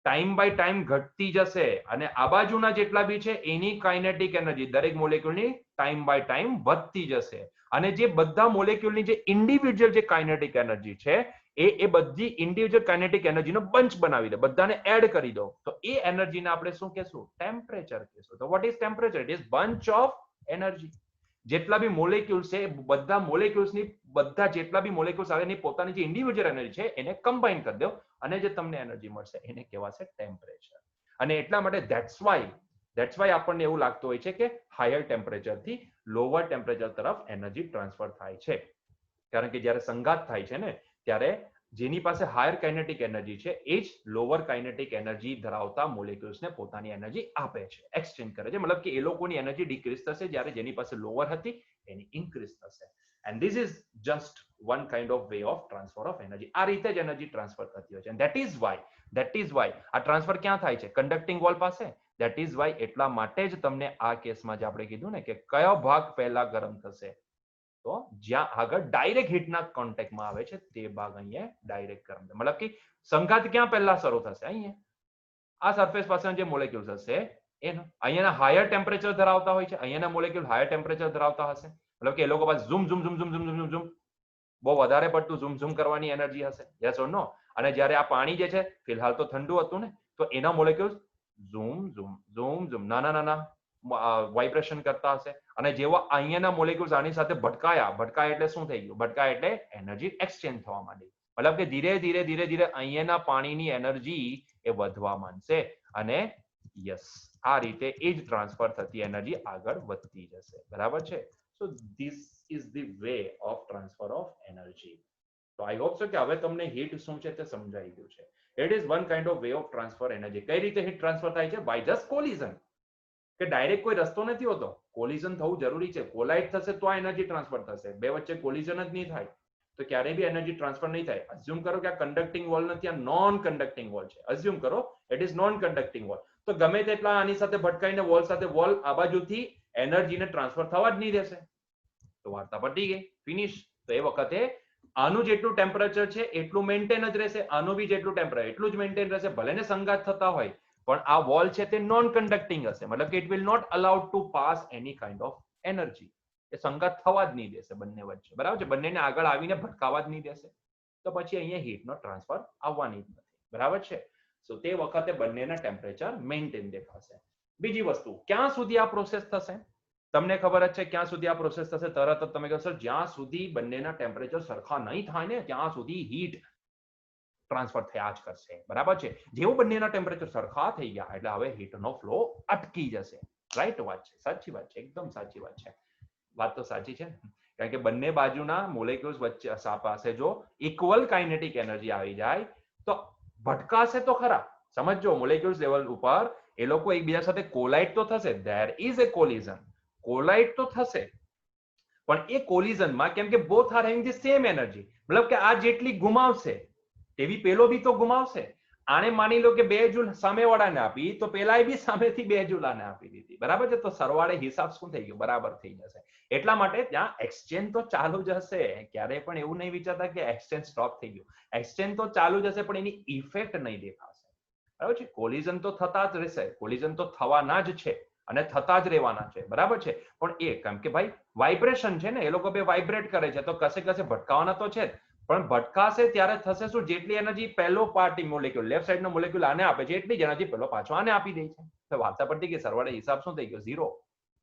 time by time ઘટતી જશે. અને આ બાજુના જેટલા બી છે એની કાઇનેટિક એનર્જી દરેક મોલેક્યુલની ટાઈમ બાય ટાઈમ વધતી જશે. અને જે બધા મોલેક્યુલની જે ઇન્ડિવિડ્યુઅલ જે કાઇનેટિક એનર્જી છે, એ બધી ઇન્ડિવિડ્યુઅલ કાઇનેટિક એનર્જીનો બંચ બનાવી દે, બધાને એડ કરી દો, તો એ એનર્જીને આપણે શું કહેશું? ટેમ્પરેચર કહેશું. તો what is temperature? It is bunch of energy. જેટલા બી મોલેક્યુલ્સ છે, બધા મોલેક્યુલ્સની બધા જેટલા બી મોલેક્યુલ્સ આવે એની પોતાની જે ઇન્ડિવિડ્યુઅલ એનર્જી છે એને કમ્બાઈન કરી દો અને જે તમને એનર્જી મળશે એને કહેવાશે ટેમ્પરેચર. અને એટલા માટે ધેટ્સ વાય આપણને એવું લાગતું હોય છે કે હાયર ટેમ્પરેચરથી લોઅર ટેમ્પરેચર તરફ એનર્જી ટ્રાન્સફર થાય છે. કારણ કે જ્યારે સંઘાત થાય છે ને, ત્યારે જેની પાસે હાયર કાઇનેટિક એનર્જી છે એ જ લોઅર કાઇનેટિક એનર્જી ધરાવતા મોલેક્યુલ્સને પોતાની એનર્જી આપે છે, એક્સચેન્જ કરે છે. મતલબ કે એ લોકોની એનર્જી ડિક્રીઝ થશે જ્યારે જેની પાસે લોઅર હતી એની ઇન્ક્રીઝ થશે. And this is just one kind of way of transfer of energy. આ રીતે જ એનર્જી ટ્રાન્સફર થતી હોય છે. ધેટ ઇઝ વાય આ ટ્રાન્સફર ક્યાં થાય છે? કન્ડક્ટિંગ વોલ પાસે. ધેટ ઇઝ વાય એટલા માટે જ તમને આ કેસમાં જે આપણે કીધું ને કે કયો ભાગ પહેલા ગરમ થશે, તો જ્યાં આગળ ડાયરેક્ટ હીટના કોન્ટેક્ટમાં આવે છે તે ભાગ અહીંયા ડાયરેક્ટ ગરમ થાય. મતલબ કે સંઘાત ક્યાં પહેલા શરૂ થશે? અહીંયા આ સરફેસ પાસેના જે મોલેક્યુલ્સ હશે એનો. અહીંયાના હાયર ટેમ્પરેચર ધરાવતા હોય છે, અહીંયાના મોલેક્યુલ હાયર ટેમ્પરેચર ધરાવતા હશે. મતલબ કે એ લોકો પાસે zoom zoom zoom zoom zoom zoom zoom બહુ વધારે પડતું ઝૂમ ઝૂમ કરવાની એનર્જી હશે. યસ ઓર નો? અને જ્યારે આ પાણી જે છે ફિલહાલ તો ઠંડુ હતું ને, તો એના molecules zoom zoom zoom zoom નાના વાઇબ્રેશન કરતા હશે. અને જેવા અહીંયાના મોલેક્યુલ્સ આની સાથે ભટકાયા એટલે શું થઈ ગયું? ભટકાયા એટલે એનર્જી એક્સચેન્જ થવા માંડી. મતલબ કે ધીરે ધીરે અહીંયાના પાણીની એનર્જી એ વધવા માંડશે. અને યસ આ રીતે એ જ ટ્રાન્સફર થતી એનર્જી આગળ વધતી જશે. બરાબર છે? So this is the way of transfer of energy. તો આઈ હોપ કે હવે તમને હીટ શું છે તે સમજાઈ ગયું છે. It is one kind of way of transfer energy. કઈ રીતે હીટ ટ્રાન્સફર થાય છે? By just collision. કે ડાયરેક્ટ કોઈ રસ્તો નથી હોતો, કોલિઝન થવું જરૂરી છે. કોલાઇડ થશે તો આ એનર્જી ટ્રાન્સફર થશે. બે વચ્ચે કોલિઝન જ નહીં થાય તો ક્યારેય બી એનર્જી ટ્રાન્સફર નહીં થાય. અઝ્યુમ કરો કે આ કન્ડક્ટિંગ વોલ નથી, આ નોન કન્ડક્ટિંગ વોલ છે. અઝ્યુમ કરો it is known conducting wall. તો ગમે તેટલા આની સાથે ભટકાઈને વોલ આ બાજુથી એનર્જીને ટ્રાન્સફર થવા જ નહીં દેશે. તો વાર્તા પતી ગઈ, ફિનિશ. તો એ વખતે આનું જેટલું ટેમ્પરેચર છે એટલું મેન્ટેન જ રહેશે, આનું બી જેટલું ટેમ્પરેચર એટલું જ મેન્ટેન રહેશે. ભલે ને સંઘાત થતા હોય, પણ આ વોલ છે તે નોન કન્ડક્ટિંગ હશે. મતલબ કે it will not allowed to pass any kind of energy. એ સંઘાત થવા જ નહીં દેશે બંને વચ્ચે. બરાબર છે? બંનેને આગળ આવીને ભટકાવા જ નહીં દેશે. તો પછી અહીંયા હીટનો ટ્રાન્સફર આવવાની જ નથી. બરાબર છે? સો તે વખતે બંનેના ટેમ્પરેચર મેન્ટેન દેખાશે. બીજી વસ્તુ, ક્યાં સુધી આ પ્રોસેસ થશે? તમને ખબર જ છે ક્યાં સુધી આ પ્રોસેસ થશે. તરત જ તમે કહો સર જ્યાં સુધી બંનેના ટેમ્પરેચર સરખા નહીં થાય ને ત્યાં સુધી હીટ ટ્રાન્સફર થયા જ કરશે. બરાબર છે? જેવું બંનેના ટેમ્પરેચર સરખા થઈ ગયા એટલે હવે હીટનો ફ્લો અટકી જશે. રાઈટ વાત છે, સાચી વાત છે, એકદમ સાચી વાત છે. વાત તો સાચી છે, કારણ કે બંને બાજુના મોલેક્યુલ્સ વચ્ચે પાસે જો ઇક્વલ કાઇનેટિક એનર્જી આવી જાય તો ભટકાશે તો ખરા. સમજો, મોલેક્યુલ્સ લેવલ ઉપર એ લોકો એકબીજા સાથે કોલાઇડ તો થશે. There is a collision. Collide તો થશે, પણ એ કોલિઝનમાં કેમ કે both are having the same energy, મતલબ કે આ જેટલી ગુમાવશે તેવી પેલો બી તો ગુમાવશે. આને માની લો કે 2 જૂલ સામેવાળાને આપી તો પેલાએ બી સામેથી 2 જૂલ આને આપી દીધી. બરાબર છે? તો સરવાળે હિસાબ શું થઈ ગયો? બરાબર થઈ જશે. એટલા માટે ત્યાં એક્સચેન્જ તો ચાલુ જ હશે. ક્યારે પણ એવું નહીં વિચારતા કે એક્સચેન્જ સ્ટોપ થઈ ગયું. એક્સચેન્જ તો ચાલુ જ હશે, પણ એની ઇફેક્ટ નહીં દેખાશે. બરાબર છે? કોલિઝન તો થતા જ રહેશે, કોલિઝન તો થવાના જ છે અને થતા જ રહેવાના છે. બરાબર છે? પણ એ કેમ કે ભાઈ વાઇબ્રેશન છે ને, એ લોકો બે વાઇબ્રેટ કરે છે તો કશે ભટકાવાના તો છે. પણ ભટકાશે ત્યારે થશે શું, જેટલી એનર્જી પહેલો પાર્ટી મોલેક્યુલ લેફ્ટ સાઈડનો મોલેક્યુલ આને આપે છે એટલી જ એનર્જી પહેલો પાછો આને આપી દે છે. તો વાર્તા પડતી કે સરવાળે હિસાબ શું થઈ ગયો? ઝીરો.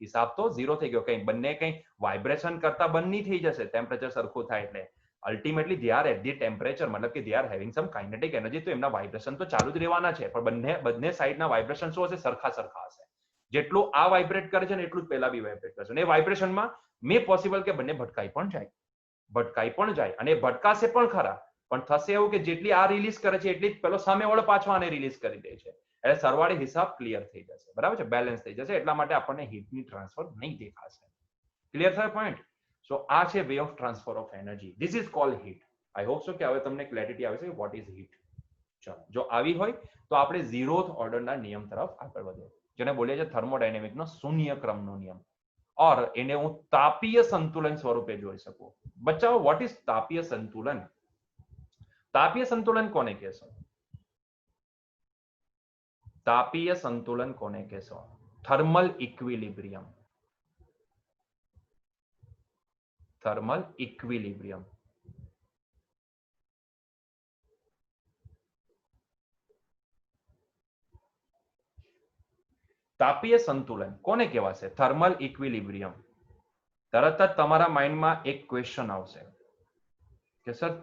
હિસાબ તો ઝીરો થઈ ગયો. કઈ બંને કઈ વાઇબ્રેશન કરતા બંધ નહીં થઈ જશે ટેમ્પરેચર સરખું થાય એટલે. Ultimately they are at the temperature, મતલબ કે they are having some kinetic energy, તો એમના વાઇબ્રેશન તો ચાલુ જ રહેવાના છે, પણ બંને સાઈડના વાઇબ્રેશન શું હશે? સરખા સરખા હશે. જેટલું આ વાઇબ્રેટ કરે છે ને એટલું જ પહેલા બી વાઇબ્રેટ કરશે. અને એ વાઇબ્રેશનમાં મે પોસિબલ કે બંને ભટકાઈ પણ જાય અને ભટકાશે પણ ખરા, પણ થશે એવું કે જેટલી આ રિલીઝ કરે છે એટલી જ પેલો સામેવાળો પાછો આને રિલીઝ કરી દે છે. એટલે સરવાળે હિસાબ ક્લિયર થઈ જશે. બરાબર છે, બેલેન્સ થઈ જશે. એટલા માટે આપણને હીટની ટ્રાન્સફર નહીં દેખાશે. ક્લિયર થાય પોઈન્ટ? સો આ છે way of transfer of energy. This is called heat. I hope so કે હવે તમને ક્લેરિટી આવે છે વોટ ઇઝ હીટ. ચલો, જો આવી હોય તો આપણે ઝીરોથ ઓર્ડરના નિયમ તરફ આગળ વધીએ, જેને બોલીએ છીએ થર્મોડાયનેમિકનો શૂન્ય ક્રમનો નિયમ. ઓર એને હું તાપીય સંતુલન સ્વરૂપે જોઈ શકું. બચ્ચાઓ, વોટ ઇઝ તાપીય સંતુલન? તાપીય સંતુલન કોને કહેશો? તાપીય સંતુલન કોને કહેશો? Thermal equilibrium. Thermal equilibrium. તાપીય સંતુલન કોને કહેવાશે? Thermal equilibrium. તરત જ તમારા માઇન્ડમાં એક ક્વેશ્ચન આવશે કે સર,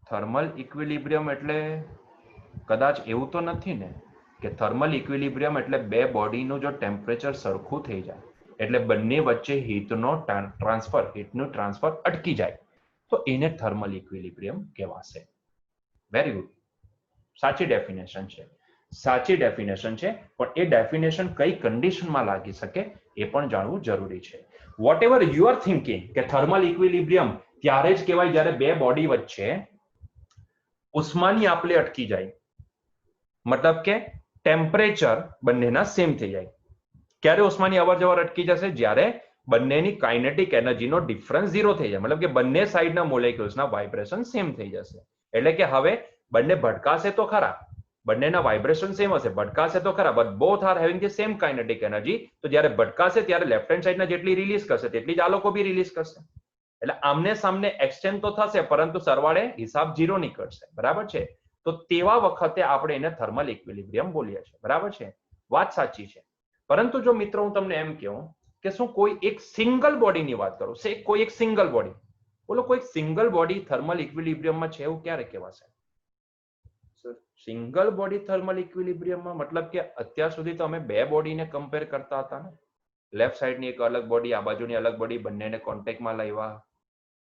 થર્મલ ઇક્વિલિબ્રિયમ એટલે કદાચ એવું તો નથી ને કે થર્મલ ઇક્વિલિબ્રિયમ એટલે બે બોડીનું જો ટેમ્પરેચર સરખું થઈ જાય એટલે બંને વચ્ચે હીટનું ટ્રાન્સફર અટકી જાય, તો એને થર્મલ ઇક્વિલિબ્રિયમ કહેવાશે. Very good. સાચી ડેફિનેશન છે. પણ એ ડેફિનેશન કઈ કન્ડિશનમાં લાગી શકે એ પણ જાણવું જરૂરી છે. Whatever you are thinking કે થર્મલ ઇક્વિલિબ્રિયમ ત્યારે જ કહેવાય જ્યારે બે બોડી વચ્ચે ઉષ્માની આપલે અટકી જાય, મતલબ કે ટેમ્પરેચર બંનેના સેમ થઈ જાય. ક્યારે ઉષ્માની અવર જવર અટકી જશે? જ્યારે બંનેની કાઇનેટિક એનર્જીનો ડિફરન્સ ઝીરો થઈ જાય, મતલબ કે બંને સાઈડના મોલેક્યુલ્સના વાઇબ્રેશન સેમ થઈ જશે. એટલે કે હવે બંને ભટકાશે તો ખરા, બંનેના વાઇબ્રેશન સેમ હશે, ભટકાશે તો ખરા, but both are having the same kinetic energy. તો જ્યારે ભટકાશે ત્યારે લેફ્ટ હેન્ડ સાઈડના જેટલી રિલીઝ કરશે તેટલી જ આ લોકો બી રિલીઝ કરશે. એટલે આમને સામને એક્સચેન્જ તો થશે, પરંતુ સરવાળે હિસાબ ઝીરો નીકળશે. બરાબર છે? તો તેવા વખતે આપણે એને થર્મલ ઇક્વિલિબ્રિયમ બોલીએ છીએ. બરાબર છે? વાત સાચી છે. પરંતુ જો મિત્રો હું તમને એમ કહું કે શું કોઈ એક સિંગલ બોડીની વાત કરું, કોઈ એક સિંગલ બોડી, બોલો કોઈ સિંગલ બોડી થર્મલ ઇક્વિલિબ્રિયમમાં છે એવું ક્યારે કહેવાશે? સિંગલ બોડી થર્મલ ઇક્વિલિબ્રિયમમાં મતલબ કે અત્યાર સુધી તો અમે બે બોડીને કમ્પેર કરતા હતા ને, લેફ્ટ સાઈડની એક અલગ બોડી, આ બાજુની અલગ બોડી, બંનેને કોન્ટેક્ટમાં લાવ્યા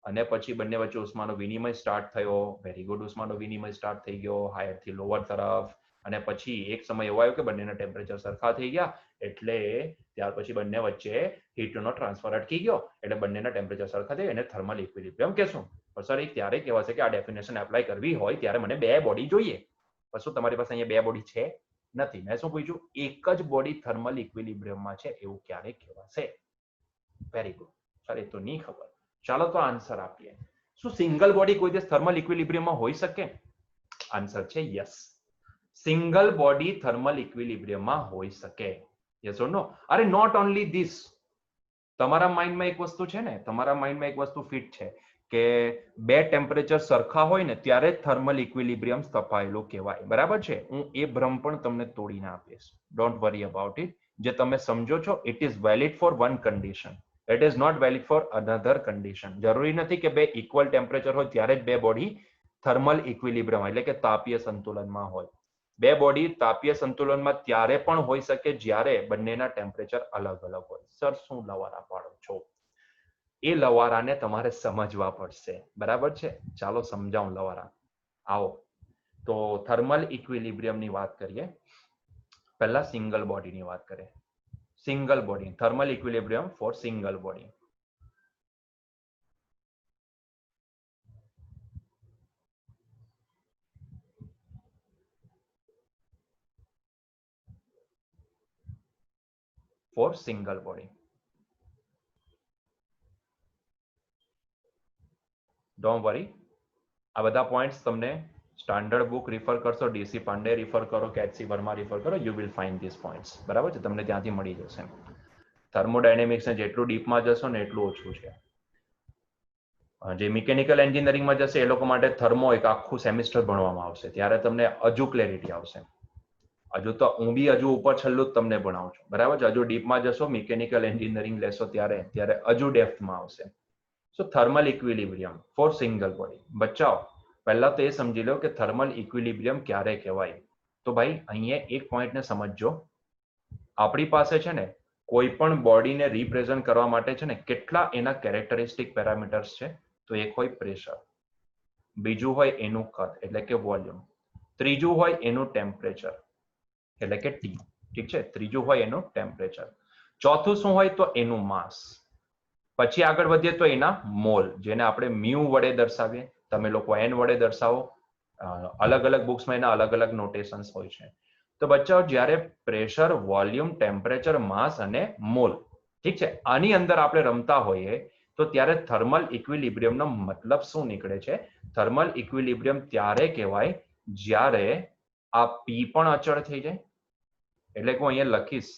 અને પછી બંને વચ્ચે ઉષ્માનો વિનિમય સ્ટાર્ટ થયો. Very good. ઉષ્માનો વિનિમય સ્ટાર્ટ થઈ ગયો હાયર થી લોઅર તરફ, અને પછી એક સમય એવો આવ્યો કે બંનેના ટેમ્પરેચર સરખા થઈ ગયા, એટલે ત્યાર પછી બંને વચ્ચે હીટનો ટ્રાન્સફર અટકી ગયો, એટલે બંનેના ટેમ્પરેચર સરખા થઈ એને થર્મલ ઇક્વિલિબ્રિયમ કહેશું. પણ સર, એ ત્યારે કહેવાશે કે આ ડેફિનેશન એપ્લાય કરવી હોય ત્યારે મને બે બોડી જોઈએ. શું તમારી પાસે અહીંયા બે બોડી છે? નથી. મેં શું પૂછ્યું? એક જ બોડી થર્મલ ઇક્વિલિબ્રિયમમાં છે એવું ક્યારે કહેવાશે? Very good. સર, એ તો નહીં ખબર. ચાલો તો આન્સર આપીએ. શું સિંગલ બોડી કોઈ દિવસ થર્મલ ઇક્વિલિબ્રિયમમાં હોઈ શકે? આન્સર છે યસ. સિંગલ બોડી થર્મલ ઇક્વિલિબ્રિયમમાં હોઈ શકે. યસ ઓર નો? અરે નોટ ઓનલી ધીસ. તમારા માઇન્ડમાં એક વસ્તુ છે ને, તમારા માઇન્ડમાં એક વસ્તુ ફિટ છે કે બે ટેમ્પરેચર સરખા હોય ને ત્યારે થર્મલ ઇક્વિલિબ્રિયમ સ્થપાયેલું કહેવાય. બરાબર છે? હું એ ભ્રમ પણ તમને તોડીને આપીશ. Don't worry about it. જે તમે સમજો છો it is valid for one condition, it is not valid for another condition. જરૂરી નથી કે બે ઇક્વલ ટેમ્પરેચર હોય ત્યારે જ બે બોડી થર્મલ ઇક્વિલિબ્રિયમ એટલે કે તાપીય સંતુલનમાં હોય. બે બોડી તાપીય સંતુલનમાં ત્યારે પણ હોઈ શકે જ્યારે બંનેના ટેમ્પરેચર અલગ અલગ હોય. સર, શું લવારા પાડો છો? એ લવારાને તમારે સમજવા પડશે. બરાબર છે? ચાલો સમજાવું લવારા. આવો તો થર્મલ ઇક્વિલિબ્રિયમની વાત કરીએ. પહેલા સિંગલ બોડીની વાત કરીએ. Single body thermal equilibrium for single body. For single body. Don't worry. આ બધા પોઈન્ટ્સ તમને સ્ટાન્ડર્ડ બુક રિફર કરશો, ડીસી પાંડે રિફર કરો, કેચસી વર્મા રિફર કરો, you will find this points. બરાબર છે? તમને ત્યાંથી મળી જશે. થર્મોડાયનેમિક્સને જેટલું ડીપમાં જશો ને એટલું ઓછું છે. જે મિકેનિકલ એન્જિનિયરિંગમાં જશે એ લોકો માટે થર્મો એક આખું સેમિસ્ટર ભણવામાં આવશે, ત્યારે તમને હજુ ક્લેરિટી આવશે. હજુ તો હું બી હજુ ઉપર છેલ્લું જ તમને ભણાવું છું, બરાબર છે. હજુ ડીપમાં જશો, મિકેનિકલ એન્જિનિયરિંગ લેશો ત્યારે હજુ ડેપ્થમાં આવશે. So thermal equilibrium for single body. બચાવ પહેલા તો એ સમજી લો કે થર્મલ ઇક્વિલિબ્રિયમ ક્યારે કહેવાય. તો ભાઈ અહીંયા એક પોઈન્ટને સમજજો. આપણી પાસે છે ને કોઈ પણ બોડીને રિપ્રેઝન્ટ કરવા માટે છે ને કેટલા એના કેરેક્ટરિસ્ટિક પેરામીટર્સ છે. તો એક હોય પ્રેશર, બીજું હોય એનું કદ એટલે કે વોલ્યુમ, ત્રીજું હોય એનું ટેમ્પરેચર એટલે કે ટી. ઠીક છે, ત્રીજું હોય એનું ટેમ્પરેચર. ચોથું શું હોય તો એનું માસ. પછી આગળ વધીએ તો એના મોલ, જેને આપણે મ્યુ વડે દર્શાવીએ, તમે લોકો એન વડે દર્શાવો. અલગ અલગ બુક્સમાં એના અલગ અલગ નોટેશન્સ હોય છે. તો બચ્ચાઓ જ્યારે પ્રેશર, વોલ્યુમ, ટેમ્પરેચર, માસ અને મોલ, ઠીક છે, આની અંદર આપણે રમતા હોઈએ તો ત્યારે થર્મલ ઇક્વિલિબ્રિયમનો મતલબ શું નીકળે છે? થર્મલ ઇક્વિલિબ્રિયમ ત્યારે કહેવાય જ્યારે આ પી પણ અચળ થઈ જાય. એટલે હું અહીંયા લખીશ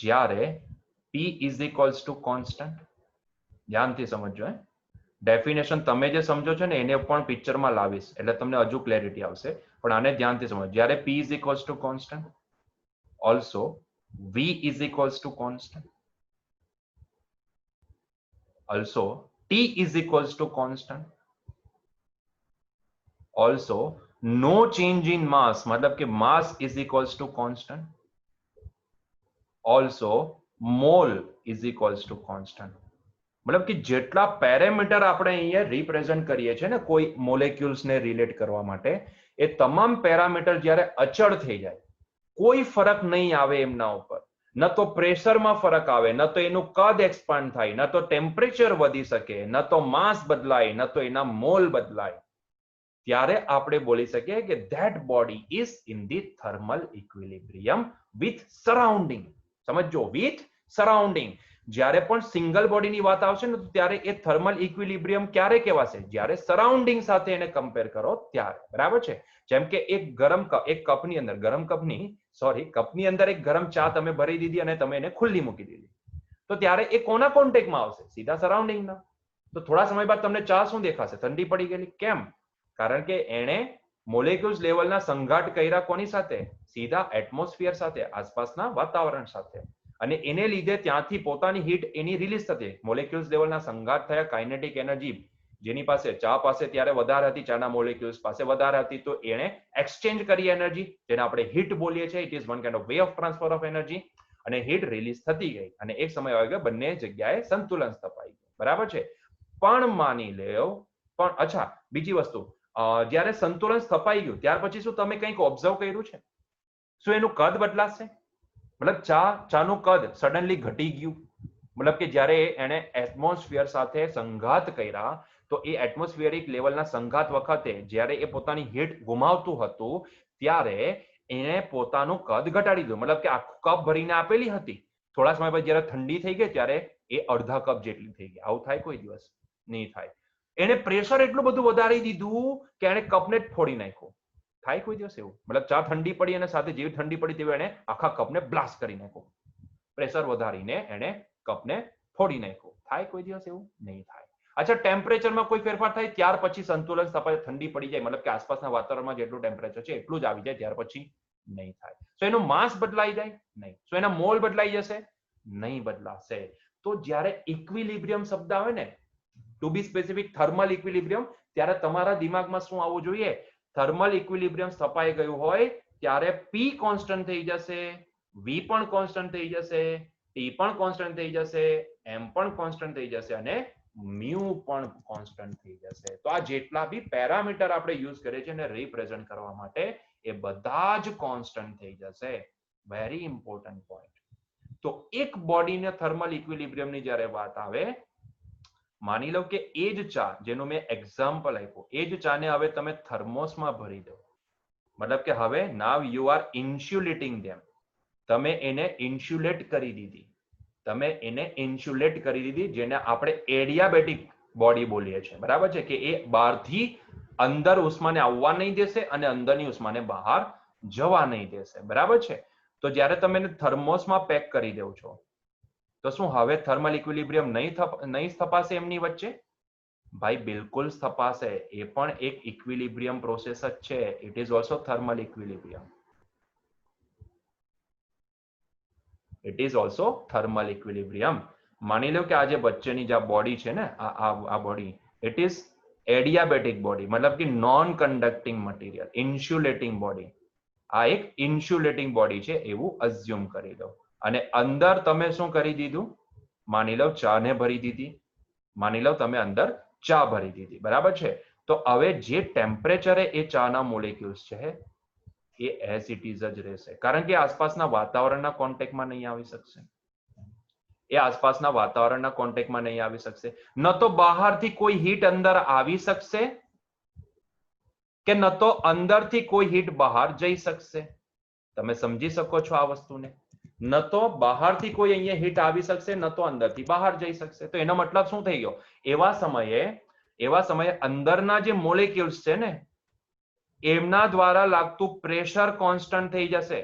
જ્યારે P is equals to constant. ધ્યાનથી સમજો. ડેફિનેશન તમે જે સમજો છો ને એને પણ પિક્ચરમાં લાવીશ એટલે તમને હજુ ક્લેરિટી આવશે, પણ આને ધ્યાનથી સમજો. જ્યારે P is equals to constant, also V is equals to constant, also T is equals to constant, also no change in mass, મતલબ કે mass is equals to constant, also mole is equals to constant. મતલબ કે જેટલા parameter આપણે અહીંયા represent કરીએ છીએ ને કોઈ મોલેક્યુલ્સને રિલેટ કરવા માટે, એ તમામ પેરામીટર જ્યારે અચળ થઈ જાય, કોઈ ફરક નહીં આવે એમના ઉપર, ન તો પ્રેશરમાં ફરક આવે, ન તો એનું કદ એક્સપાન્ડ થાય, ન તો ટેમ્પરેચર વધી શકે, ન તો માસ બદલાય, ન તો એના મોલ બદલાય, ત્યારે આપણે બોલી શકીએ કે that body is in the thermal equilibrium with surrounding. સમજો, વિથ સરાઉન્ડિંગ. જ્યારે પણ સિંગલ બોડીની વાત આવશે ને ત્યારે એ થર્મલ ઇક્વિલિબ્રિયમ ક્યારે કહેવાશે? જ્યારે સરાઉન્ડિંગ સાથે એને કમ્પેર કરો ત્યારે. બરાબર છે. જેમ કે એક ગરમ કપ, એક કપની અંદર કપની અંદર એક ગરમ ચા તમે ભરી દીધી અને તમે એને ખુલ્લી મૂકી દીધી, તો ત્યારે એ કોના કોન્ટેક્ટમાં આવશે? સીધા સરાઉન્ડિંગના. તો થોડા સમય બાદ તમને ચા શું દેખાશે? ઠંડી પડી ગયેલી. કેમ? કારણ કે એણે મોલેક્યુલ્સ લેવલના સંઘાટ કર્યા કોની સાથે? સીધા એટમોસ્ફિયર સાથે, આસપાસના વાતાવરણ સાથે. અને એને લીધે ત્યાંથી પોતાની હીટ એની રિલીઝ થતી. મોલેક્યુલ્સ લેવલના સંઘાત થયા, કાઇનેટિક એનર્જી જેની પાસે ચા પાસે ત્યારે વધારે હતી, ચાના મોલેક્યુલ્સ પાસે વધારે હતી, તો એણે એક્સચેન્જ કરી એનર્જી, જેને આપણે હીટ બોલીએ છીએ. It is one kind of way of transfer of energy. અને હીટ રિલીઝ થતી ગઈ અને એક સમય આવી ગયો બંને જગ્યાએ સંતુલન સ્થપાઈ ગયું. બરાબર છે. પણ માની લેવ, પણ અચ્છા બીજી વસ્તુ, જ્યારે સંતુલન સ્થપાઈ ગયું ત્યાર પછી શું તમે કંઈક ઓબ્ઝર્વ કર્યું છે? શું એનું કદ બદલાશે? મતલબ ચાનું કદ સડનલી ઘટી ગયું? મતલબ કે જ્યારે એને એટમોસ્ફિયર સાથે સંઘાત કર્યા તો એ એટમોસ્ફિયરિક લેવલના સંઘાત વખતે જ્યારે એ પોતાની હીટ ગુમાવતું હતું ત્યારે એને પોતાનું કદ ઘટાડી દીધું. મતલબ કે આખું કપ ભરીને આપેલી હતી, થોડા સમય પછી જ્યારે ઠંડી થઈ ગઈ ત્યારે એ અડધા કપ જેટલી થઈ ગઈ. આવું થાય કોઈ દિવસ? નહીં થાય. એને પ્રેશર એટલું બધું વધારી દીધું કે એને કપને જ ફોડી નાખ્યો. થાય કોઈ દિવસ એવું? મતલબ ચા ઠંડી પડી અને સાથે જેવી ઠંડી પડી તેવી એને આખા કપને બ્લાસ્ટ કરી નાખ્યો. પ્રેશર વધારીને એને કપને ફોડી નાખ્યો. થાય કોઈ દિવસ એવું? નહીં થાય. અચ્છા, ટેમ્પરેચરમાં કોઈ ફેરફાર થાય ત્યાર પછી સંતુલન સ્થપાય, ઠંડી પડી જાય, મતલબ કે આસપાસના વાતાવરણમાં જેટલું ટેમ્પરેચર છે એટલું જ આવી જાય, ત્યાર પછી નહીં થાય. તો એનું માસ બદલાઈ જાય? નહીં. તો એના મોલ બદલાઈ જશે? નહીં બદલાશે. તો જ્યારે ઇક્વિલિબ્રિયમ શબ્દ આવે ને, ટુ બી સ્પેસિફિક થર્મલ ઇક્વિલિબ્રિયમ, ત્યારે તમારા દિમાગમાં શું આવવું જોઈએ? થર્મલ ઇક્વિલિબ્રિયમ સ્થપાઈ ગયું હોય ત્યારે P કોન્સ્ટન્ટ થઈ જશે, V પણ કોન્સ્ટન્ટ થઈ જશે, T પણ કોન્સ્ટન્ટ થઈ જશે, M પણ કોન્સ્ટન્ટ થઈ જશે અને મ્યુ પણ કોન્સ્ટન્ટ થઈ જશે. તો આ જેટલા બી પેરામીટર આપણે યુઝ કરીએ છીએ એને રિપ્રેઝન્ટ કરવા માટે એ બધા જ કોન્સ્ટન્ટ થઈ જશે. Very important point. તો એક બોડીના થર્મલ ઇક્વિલિબ્રિયમની જ્યારે વાત આવે, માની લો કે એ જ ચા જેનું મેં એક્ઝામ્પલ આપ્યું, એ જ ચાને હવે તમે થર્મોસમાં ભરી દો. મતલબ કે હવે નાવ યુ આર ઇન્સ્યુલેટિંગ ધેમ. તમે એને ઇન્સ્યુલેટ કરી દીધી. તમે એને ઇન્સ્યુલેટ કરી દીધી, જેને આપણે એડિયાબેટિક બોડી બોલીએ છીએ. બરાબર છે કે એ બહારથી અંદર ઉષ્માને આવવા નહીં દેશે અને અંદરની ઉષ્માને બહાર જવા નહીં દેશે. બરાબર છે. તો જ્યારે તમે એને થર્મોસમાં પેક કરી દો છો તો શું હવે થર્મલ ઇક્વિલિબ્રિયમ નહીં સ્થપાશે એમની વચ્ચે? ભાઈ બિલકુલ તપાસે, એ પણ એક ઇક્વિલિબ્રિયમ પ્રોસેસ જ છે. It is also thermal equilibrium. It is also thermal equilibrium. માની લો કે આ જે વચ્ચેની જે બોડી છે ને, આ body, it is adiabatic body, મતલબ કે non conducting material, insulating body. આ એક ઇન્સ્યુલેટિંગ બોડી છે એવું અઝ્યુમ કરી લો. અને અંદર તમે શું કરી દીધું? માની લો ચાને ભરી દીધી. માની લો તમે અંદર ચા ભરી દીધી, બરાબર છે. તો હવે જે ટેમ્પરેચરે એ ચાના મોલેક્યુલ્સ છે એ એઝ ઇટ ઇઝ જ રહેશે, કારણ કે આસપાસના વાતાવરણના કોન્ટેક્ટમાં નહીં આવી શકશે. એ આસપાસના વાતાવરણના કોન્ટેક્ટમાં નહીં આવી શકશે. ન તો બહારથી કોઈ હીટ અંદર આવી શકશે, કે ન તો અંદરથી કોઈ હીટ બહાર જઈ શકશે. તમે સમજી શકો છો આ વસ્તુને? ન તો બહારથી કોઈ અહીંયા હીટ આવી શકશે, ન તો અંદરથી બહાર જઈ શકશે. તો એનો મતલબ શું થઈ ગયો? એવા સમયે અંદરના જે મોલેક્યુલ્સ છે ને, એમના દ્વારા લાગતું પ્રેશર કોન્સ્ટન્ટ થઈ જશે.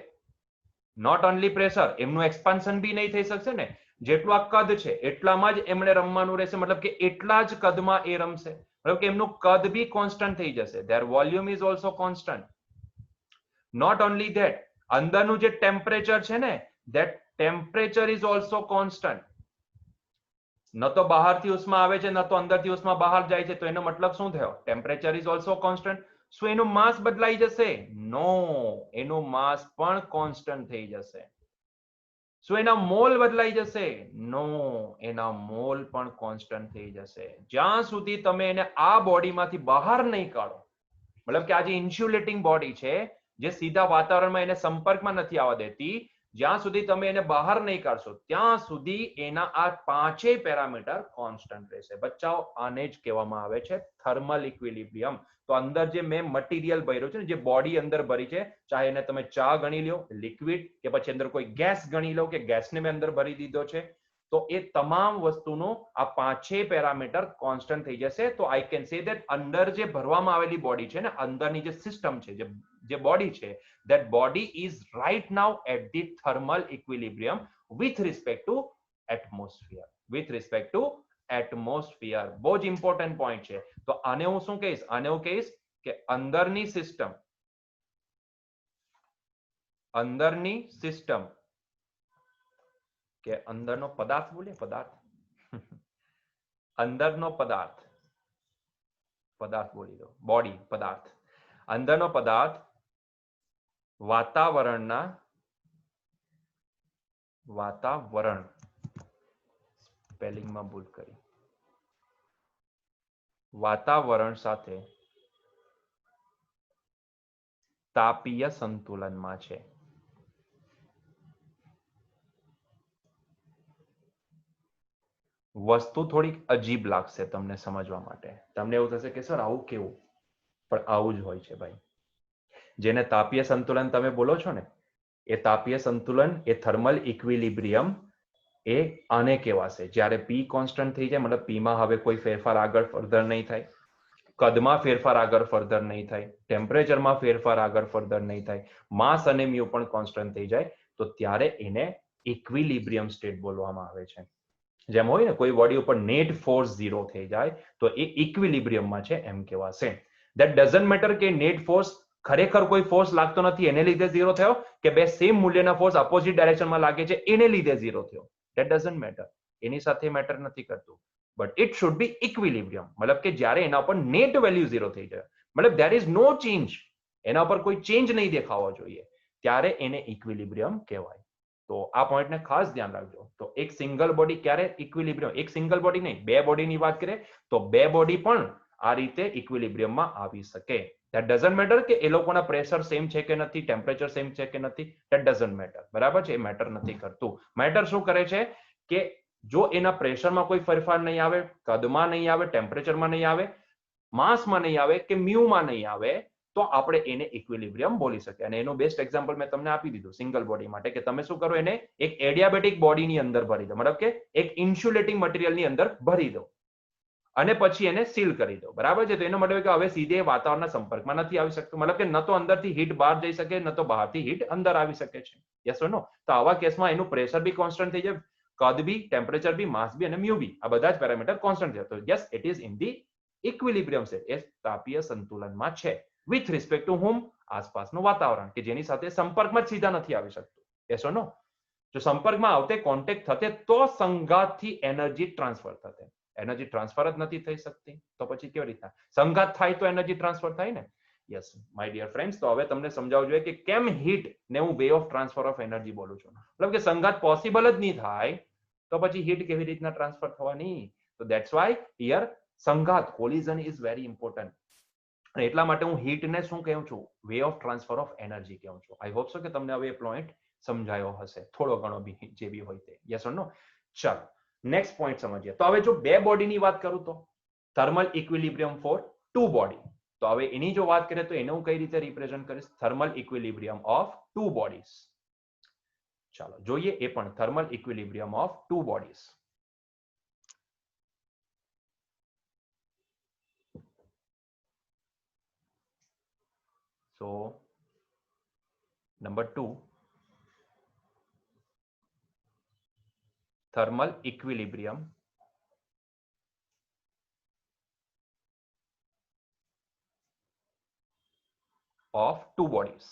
નોટ ઓનલી પ્રેશર, એમનું એક્સપાન્શન બી નહીં થઈ શકશે ને. જેટલું આ કદ છે એટલામાં જ એમણે રમવાનું રહેશે, મતલબ કે એટલા જ કદમાં એ રમશે. મતલબ કે એમનું કદ બી કોન્સ્ટન્ટ થઈ જશે. Their volume is also constant. Not only that, અંદરનું જે ટેમ્પરેચર છે ને, that temperature is also constant. ન તો બહારથી ઉષ્મા આવે છે, ન તો અંદરથી ઉષ્મા બહાર જાય છે. તો એનો મતલબ શું થયો? Temperature is also constant. શું એનું માસ બદલાઈ જશે? નો, એનું માસ પણ કોન્સ્ટન્ટ થઈ જશે. શું એના મોલ બદલાઈ જશે? નો, એના મોલ પણ કોન્સ્ટન્ટ થઈ જશે. જ્યાં સુધી તમે એને આ બોડીમાંથી બહાર નહીં કાઢો, મતલબ કે આ જે ઇન્સ્યુલેટિંગ બોડી છે, જે સીધા વાતાવરણમાં એને સંપર્કમાં નથી આવવા દેતી, જ્યાં સુધી તમે એને બહાર નહીં કાઢશો ત્યાં સુધી એના આ પાંચેય પેરામીટર કોન્સ્ટન્ટ રહેશે. બચ્ચાઓ, આને જ કહેવામાં આવે છે થર્મલ ઇક્વિલિબ્રિયમ. તો અંદર જે મેં મટીરિયલ ભર્યું છે ને, જે બોડી અંદર ભરી છે, ચાહે એને તમે ચા ગણી લો, લિક્વિડ, કે પછી અંદર કોઈ ગેસ ગણી લો, કે ગેસને મેં અંદર ભરી દીધો છે, તો એ તમામ વસ્તુનું આ પાંચેય પેરામીટર કોન્સ્ટન્ટ થઈ જશે. તો આઈ કેન સે ધેટ અંદર જે ભરવામાં આવેલી બોડી છે ને, અંદરની જે સિસ્ટમ છે, જે બોડી છે, that body is right now at the thermal equilibrium with respect to atmosphere. With respect to atmosphere. બહુ જ ઇમ્પોર્ટન્ટ પોઈન્ટ છે. તો આને હું શું કહીશ? આને હું કહીશ કે અંદરની સિસ્ટમ કે અંદરનો પદાર્થ, બોલે પદાર્થ, અંદરનો પદાર્થ બોલી દો, બોડી પદાર્થ, અંદરનો પદાર્થ વાતાવરણ સ્પેલિંગમાં ભૂલ કરી, વાતાવરણ સાથે તાપીય સંતુલનમાં છે. વસ્તુ થોડીક અજીબ લાગશે તમને સમજવા માટે. તમને એવું થશે કે સર આવું કેવું? પણ આવું જ હોય છે ભાઈ. જેને તાપીય સંતુલન તમે બોલો છો ને, એ તાપીય સંતુલન, એ થર્મલ ઇક્વિલિબ્રિયમ, એ આને કહેવાશે જ્યારે પી કોન્સ્ટન્ટ થઈ જાય. મતલબ પીમાં હવે કોઈ ફેરફાર આગળ ફર્ધર નહીં થાય, કદમાં ફેરફાર આગળ ફર્ધર નહીં થાય, ટેમ્પરેચરમાં ફેરફાર આગળ ફર્ધર નહીં થાય, માસ અને મ્યુ પણ કોન્સ્ટન્ટ થઈ જાય, તો ત્યારે એને ઇક્વિલિબ્રિયમ સ્ટેટ બોલવામાં આવે છે. જેમ હોય ને કોઈ બોડી ઉપર નેટ ફોર્સ 0 થઈ જાય તો એ ઇક્વિલિબ્રિયમમાં છે એમ કહેવાશે. ધેટ ડઝન્ટ મેટર કે નેટ ફોર્સ ખરેખર કોઈ ફોર્સ લાગતો નથી એને લીધે 0 થયો, કે બે સેમ મૂલ્યના ફોર્સ ઓપોઝિટ ડાયરેક્શનમાં લાગે છે એને લીધે 0 થયો. That doesn't matter. એની સાથે મેટર નથી કરતું. But it should be equilibrium, મતલબ કે જ્યારે એના ઉપર નેટ વેલ્યુ 0 થઈ જાય, મતલબ ધેર ઇઝ નો ચેન્જ, એના ઉપર કોઈ ચેન્જ નહીં દેખાવો જોઈએ, ત્યારે એને ઇક્વિલિબ્રિયમ કહેવાય. તો આ પોઈન્ટને ખાસ ધ્યાન રાખજો. તો એક સિંગલ બોડી ક્યારે ઇક્વિલિબ્રિયમ, એક સિંગલ બોડી નહીં, બે બોડીની વાત કરીએ તો બે બોડી પણ આ રીતે ઇક્વિલિબ્રિયમમાં આવી શકે. ધેટ ડઝન્ટ મેટર કે એ લોકોના પ્રેશર સેમ છે કે નથી, ટેમ્પરેચર સેમ છે કે નથી, ધેટ ડઝન્ટ મેટર. બરાબર છે? એ મેટર નથી કરતું. મેટર શું કરે છે કે જો એના પ્રેશરમાં કોઈ ફેરફાર નહીં આવે, કદમાં નહીં આવે, ટેમ્પરેચરમાં નહીં આવે, માસમાં નહીં આવે કે મ્યુમાં નહીં આવે, તો આપણે એને ઇક્વિલિબ્રિયમ બોલી શકીએ. અને એનું બેસ્ટ એક્ઝામ્પલ મેં તમને આપી દીધું સિંગલ બોડી માટે, કે તમે શું કરો, એને એક એડિયાબેટિક બોડીની અંદર ભરી દો, મતલબ કે એક ઇન્સ્યુલેટિંગ મટીરિયલની અંદર ભરી દો અને પછી એને સીલ કરી દો. બરાબર છે? તો એનો મતલબ કે હવે સીધે વાતાવરણના સંપર્કમાં નથી આવી શકતું, મતલબ કે ન તો અંદરથી હીટ બહાર જઈ શકે, ન તો બહારથી હીટ અંદર આવી શકે છે. Yes or no? તો આવા કેસમાં એનું પ્રેશર બી કોન્સ્ટન્ટ થઈ જાય, કદ બી, ટેમ્પરેચર બી, માસ બી અને મ્યુ બી, આ બધા જ પેરામીટર કોન્સ્ટન્ટ છે. તો yes, it is in the equilibrium state એ તાપીય સંતુલનમાં છે વિથ રિસ્પેક્ટ ટુ હોમ આસપાસનું વાતાવરણ કે જેની સાથે સંપર્કમાં જ સીધા નથી આવી શકતું. યસ ઓર નો? જો સંપર્કમાં આવતે કોન્ટેક્ટ થતે તો સંઘાતથી એનર્જી ટ્રાન્સફર થતે. એનર્જી ટ્રાન્સફર જ નથી થઈ શકતી તો પછી કેવી રીતના સંઘાત થાય તો એનર્જી ટ્રાન્સફર થાય ને. યસ માય ડિયર ફ્રેન્ડ્સ, તો હવે તમને સમજાવવું જોઈએ કે કેમ હીટ ને હું way of transfer of energy બોલું છું. મતલબ કે સંઘાત પોસિબલ જ નહીં થાય તો પછી હીટ કેવી રીતના ટ્રાન્સફર થવાની. તો ધેટ્સ વાય હિયર સંઘાત કોલિઝન ઇઝ વેરી ઇમ્પોર્ટન્ટ. અને એટલા માટે હું હીટને શું કહું છું? Way of transfer of energy કહું છું. આઈ હોપ સો કે તમને હવે એ પોઈન્ટ સમજાયો હશે થોડો ઘણો બી જે બી હોય તે. યસ ઓર નો? ચાલો નેક્સ્ટ પોઈન્ટ સમજીએ. તો હવે જો બે બોડીની વાત કરું તો thermal equilibrium for two body. તો હવે એની જો વાત કરીએ તો એને હું કઈ રીતે રિપ્રેઝન્ટ કરીશ? Thermal equilibrium of two bodies. ચાલો જોઈએ એ પણ thermal equilibrium of two bodies. So number 2, thermal equilibrium of two bodies.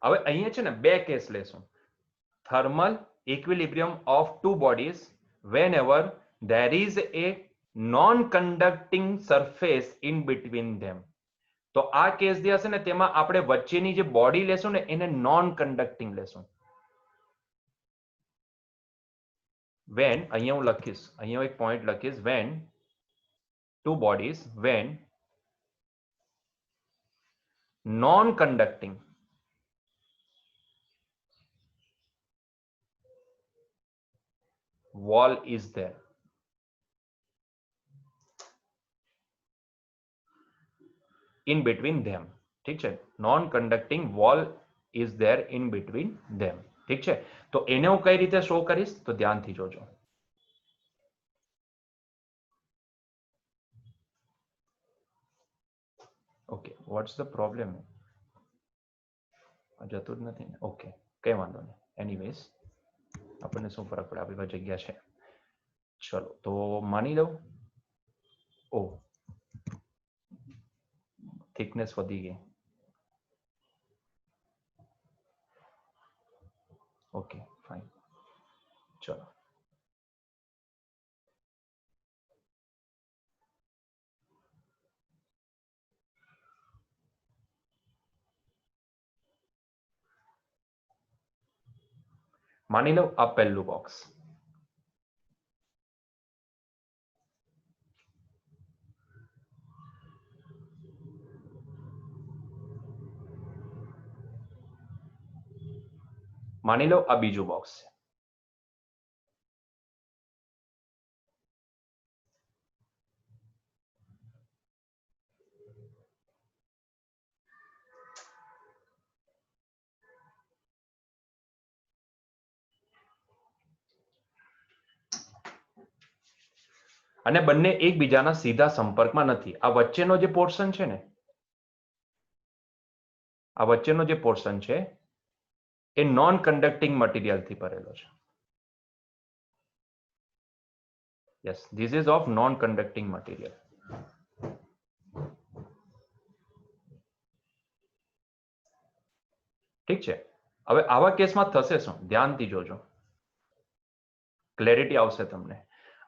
હવે અહીંયા છે ને બે કેસ લેશું. Thermal equilibrium of two bodies whenever there is a non-conducting surface in between them. તો આ કેસ જે હશે ને તેમાં આપણે વચ્ચેની જે બોડી લેશું ને એને નોન કન્ડક્ટિંગ લેશું. when અહીંયા હું લખીશ, અહીંયા એક પોઈન્ટ લખીશ, when two bodies, when non-conducting wall is there. In between them. ઠીક છે? Non conducting wall is there in between them. ઠીક છે? તો એને હું કઈ રીતે શો કરીશ તો ધ્યાનથી જોજો. Okay, what's the problem? જતું જ નથી ને? ઓકે, કઈ વાંધો નહીં. એનીવેઝ આપણને શું ફરક પડે, આપણી પાસે જગ્યા છે. ચલો તો માની લઉં ઓ થિકનેસ વધી ગઈ. Okay fine. ચલો માની લો આ પહેલું બોક્સ. માની લો આ બીજું બોક્સ છે. અને બંને એકબીજાના સીધા સંપર્કમાં નથી. આ વચ્ચેનો જે પોર્શન છે ને, આ વચ્ચેનો જે પોર્શન છે એ નોન કન્ડક્ટિંગ મટીરિયલથી ભરેલો છે. Yes, this ease of non conducting material. ઠીક છે? હવે આવા કેસમાં થશે શું? ધ્યાનથી જોજો, ક્લેરિટી આવશે તમને.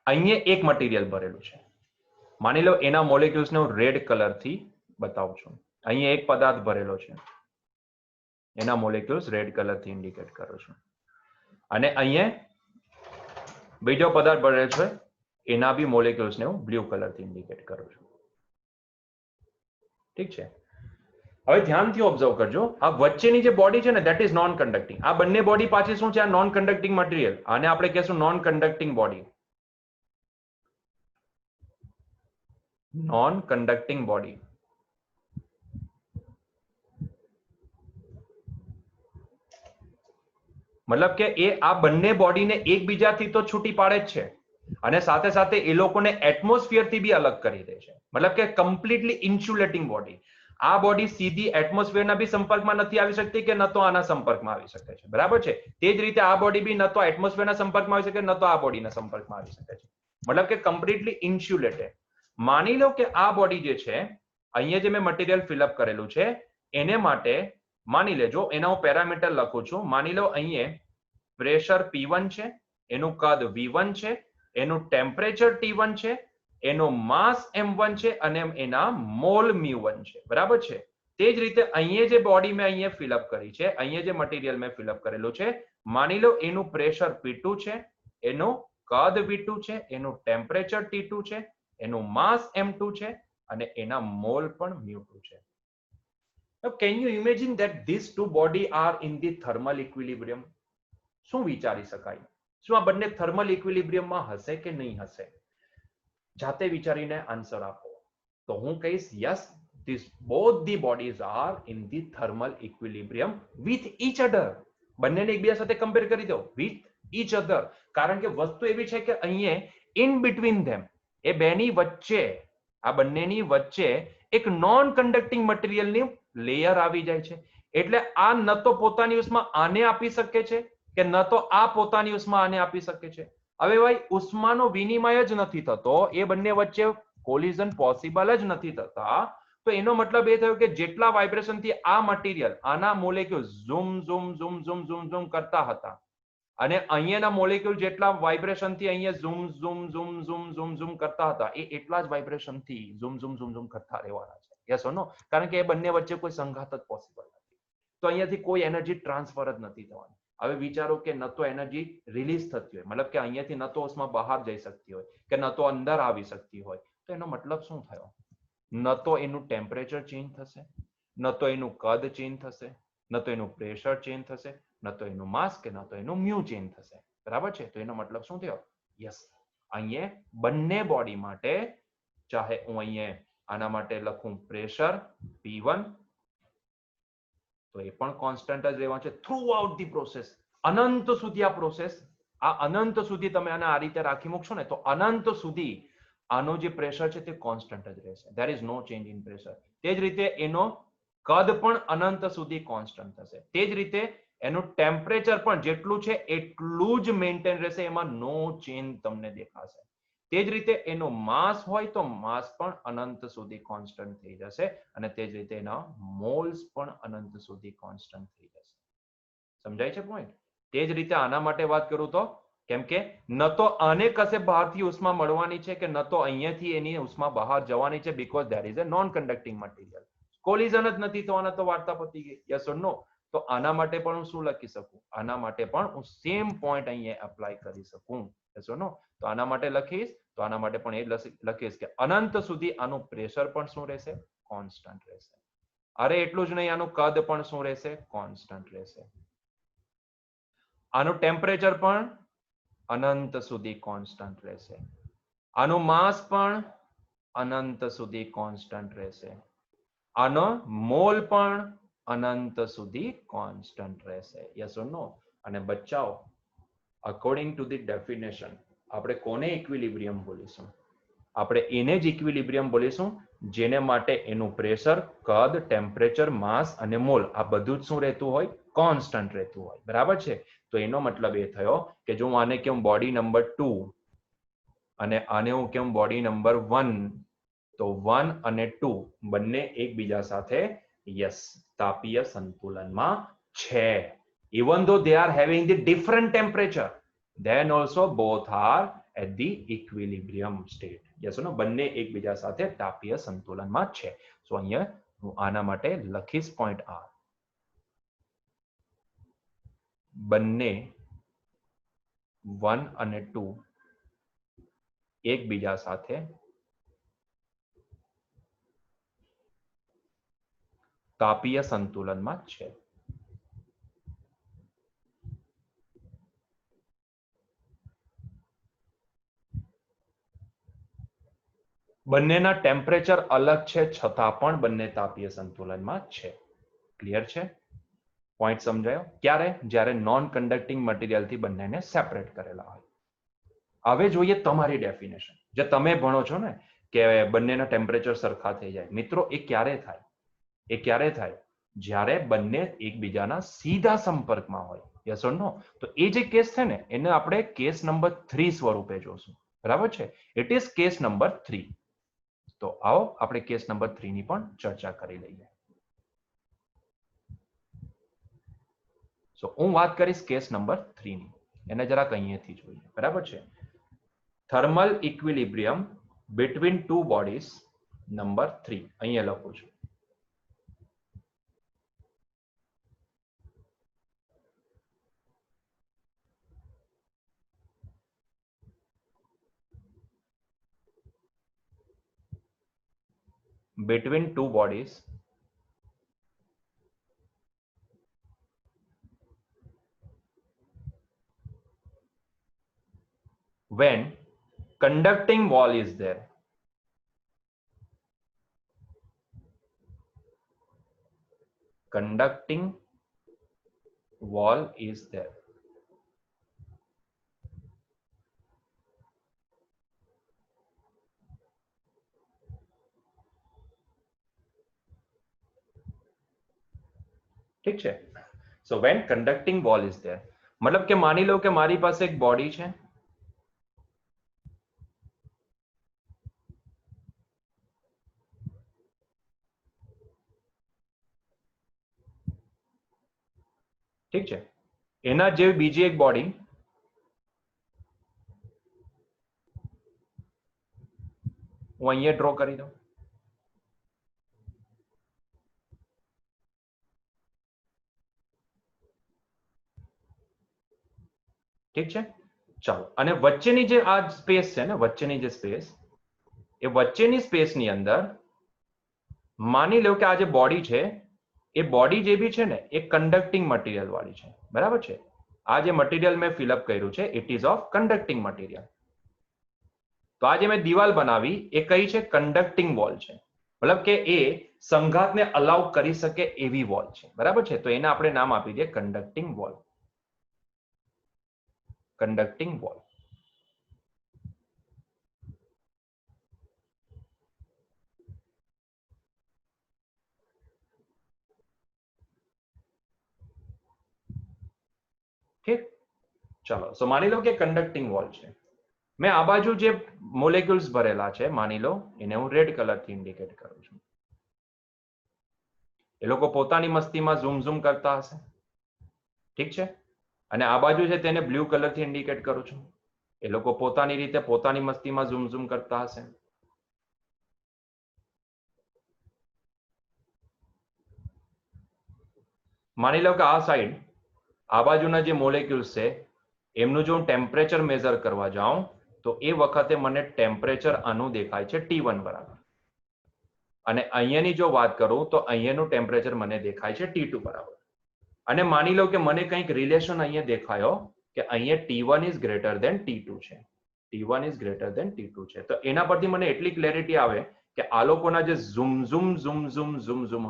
અહીંયા એક મટીરિયલ ભરેલું છે. માની લો એના મોલેક્યુલ્સને હું રેડ કલરથી બતાવું છું. અહીંયા એક પદાર્થ ભરેલો છે, એના મોલેક્યુલ્સ રેડ કલરથી ઇન્ડિકેટ કરું છું. અને અહીંયા બીજો પદાર્થ ભરેલો છે, એના બી મોલેક્યુલ્સને હું બ્લુ કલરથી ઇન્ડિકેટ કરું છું. ઠીક છે? હવે ધ્યાનથી ઓબ્ઝર્વ કરજો, આ વચ્ચેની જે બોડી છે ને ધેટ ઇઝ નોન કન્ડક્ટિંગ. આ બંને બોડી પાછી શું છે? આ નોન કન્ડક્ટિંગ મટીરિયલ. આને આપણે કહેશું non conducting body. Non conducting body. મતલબ કે એ આ બંને બોડીને એકબીજાથી તો છૂટી પાડે જ છે અને સાથે સાથે એ લોકોને એટમોસ્ફિયરથી બી અલગ કરી દે છે. મતલબ કે કમ્પ્લીટલી ઇન્સ્યુલેટિંગ બોડી. આ બોડી સીધી એટમોસ્ફિયરના બી સંપર્કમાં નથી આવી શકતી કે ન તો આના સંપર્કમાં આવી શકે છે, બરાબર છે. તે જ રીતે આ બોડી બી ન તો એટમોસ્ફિયરના સંપર્કમાં આવી શકે ન તો આ બોડીના સંપર્કમાં આવી શકે છે, મતલબ કે કમ્પ્લીટલી ઇન્સ્યુલેટેડ. માની લો કે આ બોડી જે છે, અહીંયા જે મેં મટીરિયલ ફિલઅપ કરેલું છે એને માટે માની લેજો, એના હું પેરામીટર લખું છું. માની લો અહીંયા પ્રેશર P1 છે, એનું કદ V1 છે, એનું ટેમ્પરેચર T1 છે, એનો માસ M1 છે અને એના મોલ μ1 છે, બરાબર છે. તે જ રીતે અહીંયા જે બોડી મેં અહીંયા ફિલઅપ કરી છે, અહીંયા જે મટીરિયલ મેં ફિલઅપ કરેલું છે, માની લો એનું પ્રેશર P2 છે, એનું કદ V2 છે, એનું ટેમ્પરેચર T2 છે, એનું માસ M2 છે અને એના મોલ પણ μ2 છે. Now, can you imagine that these two body are in the thermal equilibrium? શું વિચારી શકાય? શું આ બંને થર્મલ ઇક્વિલિબ્રિયમમાં હશે કે નહીં હશે? જાતે વિચારીને આન્સર આપો. તો હું કહીશ yes, these both the bodies are in the thermal equilibrium with each other. બંનેને એકબીજા સાથે કમ્પેર કરી દો, with each other. કારણ કે વસ્તુ એવી છે કે અહીંયા in between them, એ બેની વચ્ચે, આ બંનેની વચ્ચે એક નોન કન્ડક્ટિંગ મટીરિયલની લેયર આવી જાય છે. એટલે આ ન તો પોતાની ઉષ્મા આને આપી શકે છે કે ન તો આ પોતાની ઉષ્મા આને આપી શકે છે. હવે ભાઈ ઉષ્માનો વિનિમય જ નથી થતો, એ બંને વચ્ચે કોલિઝન પોસિબલ જ નથી થતા, તો એનો મતલબ એ થયો કે જેટલા વાઇબ્રેશન થી આ મટીરિયલ આના molecule zoom zoom zoom zoom zoom zoom કરતા હતા અને અહીંયાના મોલેક્યુલ જેટલા વાઇબ્રેશન થી અહીંયા zoom zoom zoom zoom zoom zoom કરતા હતા, એ એટલા જ વાઇબ્રેશન થી ઝૂમ ઝૂમ ઝૂમ ઝૂમ કરતા રહેવાના છે. યસ ઓર નો? કારણ કે એ બંને વચ્ચે કોઈ સંઘાત જ પોસિબલ નથી, તો અહીંયાથી કોઈ એનર્જી ટ્રાન્સફર જ નથી થવાની. હવે વિચારો કે ન તો એનર્જી રિલીઝ થતી હોય, મતલબ કે અહીંયાથી ન તો ઉષ્મા બહાર જઈ શકતી હોય કે ન તો અંદર આવી શકતી હોય, તો એનો મતલબ શું થયો? ન તો એનું ટેમ્પરેચર ચેન્જ થશે, ન તો એનું કદ ચેન્જ થશે, ન તો એનું પ્રેશર ચેન્જ થશે, ન તો એનું માસ કે ન તો એનું મ્યુ ચેન્જ થશે, બરાબર છે. તો એનો મતલબ શું થયો? યસ, અહીંયા બંને બોડી માટે, ચાહે હું અહીંયા આના માટે લખું પ્રેશર P1, તો એ પણ કોન્સ્ટન્ટ જ રહેવાનું છે થ્રુ આઉટ ધી પ્રોસેસ. અનંત સુધી આ પ્રોસેસ, આ અનંત સુધી તમે આને આ રીતે રાખી મૂકશો ને તો અનંત સુધી આનો જે પ્રેશર છે તે કોન્સ્ટન્ટ જ રહેશે. There is no change in pressure. તે જ રીતે એનો કદ પણ અનંત સુધી કોન્સ્ટન્ટ થશે. તે જ રીતે એનું ટેમ્પરેચર પણ જેટલું છે એટલું જ મેન્ટેન રહેશે, એમાં નો ચેન્જ તમને દેખાશે. તે જ રીતે એનો માસ હોય તો માસ પણ અનંત સુધી કોન્સ્ટન્ટ થઈ જશે અને તે જ રીતે એના મોલ્સ પણ અનંત સુધી કોન્સ્ટન્ટ થઈ જશે. સમજાય છે પોઈન્ટ? તે જ રીતે આના માટે વાત કરું તો, કેમ કે ન તો આને કશે બહારથી ઉષ્મા મળવાની છે કે ન તો અહીંયાથી એની ઉષ્મા બહાર જવાની છે, because there is a non conducting material. Collision જ નથી થવાના, તો વાર્તા પતી ગઈ. Yes or no? તો આના માટે પણ હું શું લખી શકું? આના માટે પણ હું સેમ પોઈન્ટ અહીંયા એપ્લાય કરી શકું. Yes or no? તો આના માટે લખીશ, તો આના માટે પણ એ લખીશ કે અનંત સુધી આનું પ્રેશર પણ શું રહેશે? કોન્સ્ટન્ટ રહેશે. અરે એટલું જ નહીં, આનું કદ પણ શું રહેશે? કોન્સ્ટન્ટ રહેશે. આનું ટેમ્પરેચર પણ અનંત સુધી કોન્સ્ટન્ટ રહેશે. આનું માસ પણ અનંત સુધી કોન્સ્ટન્ટ રહેશે. આનો મોલ પણ અનંત સુધી કોન્સ્ટન્ટ રહેશે. યસ ઓર નો? અને બચ્ચાઓ, અકોર્ડિંગ ટુ ધી ડેફિનેશન આપણે કોને ઇક્વિલિબ્રિયમ બોલીશું? આપણે એને જ ઇક્વિલિબ્રિયમ બોલીશું જેને માટે એનું પ્રેશર, કદ, ટેમ્પરેચર, માસ અને મોલ આ બધું જ શું રહેતું હોય? કોન્સ્ટન્ટ રહેતું હોય, બરાબર છે. તો એનો મતલબ એ થયો કે જો હું આને કેમ બોડી નંબર 2 અને આને હું કેમ બોડી નંબર 1, તો 1 અને 2 બંને એકબીજા સાથે યસ તાપીય સંતુલનમાં છે. Even though they are having the different temperature, then also both are at the equilibrium state. Yes or no? બંને એકબીજા સાથે તાપીય સંતુલનમાં છે. સો અહીંયા હું આના માટે લખીશ પોઈન્ટ R. બંને 1 અને 2 એકબીજા સાથે તાપીય સંતુલનમાં છે. બંનેના ટેમ્પરેચર અલગ છે છતાં પણ બંને તાપીય સંતુલનમાં છે. ક્લિયર છે? પોઈન્ટ સમજાયો? ક્યારે? જ્યારે નોન કન્ડક્ટિંગ મટીરિયલથી બંનેને સેપરેટ કરેલા હોય. હવે જોઈએ તમારી ડેફિનેશન જે તમે ભણો છો ને, કે બંનેના ટેમ્પરેચર સરખા થઈ જાય. મિત્રો, એ ક્યારે થાય? એ ક્યારે થાય? જ્યારે બંને એકબીજાના સીધા સંપર્કમાં હોય. Yes or no? તો એ જે કેસ છે ને એને આપણે કેસ નંબર 3 સ્વરૂપે જોશું. બરાબર છે? It is case number 3. તો આવો આપણે કેસ નંબર 3 ની પણ ચર્ચા કરી લઈએ. સો હું વાત કરીશ કેસ નંબર 3 ની. એને જરાક અહીંયાથી જોઈએ. બરાબર છે? Thermal equilibrium between two bodies number 3 અહીંયા લખું છું. between two bodies when conducting wall is there. Conducting wall is there. ઠીક છે? So when conducting wall is there, મતલબ કે માની લો કે મારી પાસે એક બોડી છે. ઠીક છે? એના જેવી બીજી એક બોડી હું અહીંયા ડ્રો કરી દઉં. ઠીક છે? ચાલો, અને વચ્ચેની જે આ સ્પેસ છે ને, વચ્ચેની જે સ્પેસ, એ વચ્ચેની સ્પેસની અંદર માની લો કે આ જે બોડી છે એ બોડી જે બી છે ને એ કન્ડક્ટિંગ મટીરિયલ વાળી છે. બરાબર છે? આ જે મટીરિયલ મેં ફિલઅપ કર્યું છે it ease of conducting material. તો આ જે મેં દિવાલ બનાવી એ કઈ છે? કન્ડક્ટિંગ વોલ છે. મતલબ કે એ સંઘાતને અલાઉ કરી શકે એવી વોલ છે. બરાબર છે? તો એને આપણે નામ આપી દઈએ કન્ડક્ટિંગ વોલ. Conducting wall. ઠીક? ચાલો, સો માની લો કે કન્ડક્ટિંગ વોલ છે. મેં આ બાજુ જે મોલેક્યુલ્સ ભરેલા છે માની લો એને હું રેડ કલરથી ઇન્ડિકેટ કરું છું. એ લોકો પોતાની મસ્તીમાં ઝૂમ કરતા હશે. ઠીક છે? અને આ બાજુ છે તેને બ્લુ કલરથી ઇન્ડિકેટ કરું છું. એ લોકો પોતાની રીતે પોતાની મસ્તીમાં ઝૂમ કરતા હશે. માની લો કે આ સાઈડ આ બાજુના જે મોલેક્યુલ્સ છે એમનું જો હું ટેમ્પરેચર મેઝર કરવા જાઉં તો એ વખતે મને ટેમ્પરેચર આનું દેખાય છે T1 બરાબર. અને અહીંયાની જો વાત કરું તો અહીંયાનું ટેમ્પરેચર મને દેખાય છે T2 બરાબર. અને માની લો કે મને કંઈક રિલેશન અહીંયા દેખાયો કે અહીંયા T1 is greater than T2 છે. T1 is greater than T2 છે. તો એના પરથી મને એટલી ક્લેરિટી આવે કે આ લોકોના જે ઝૂમ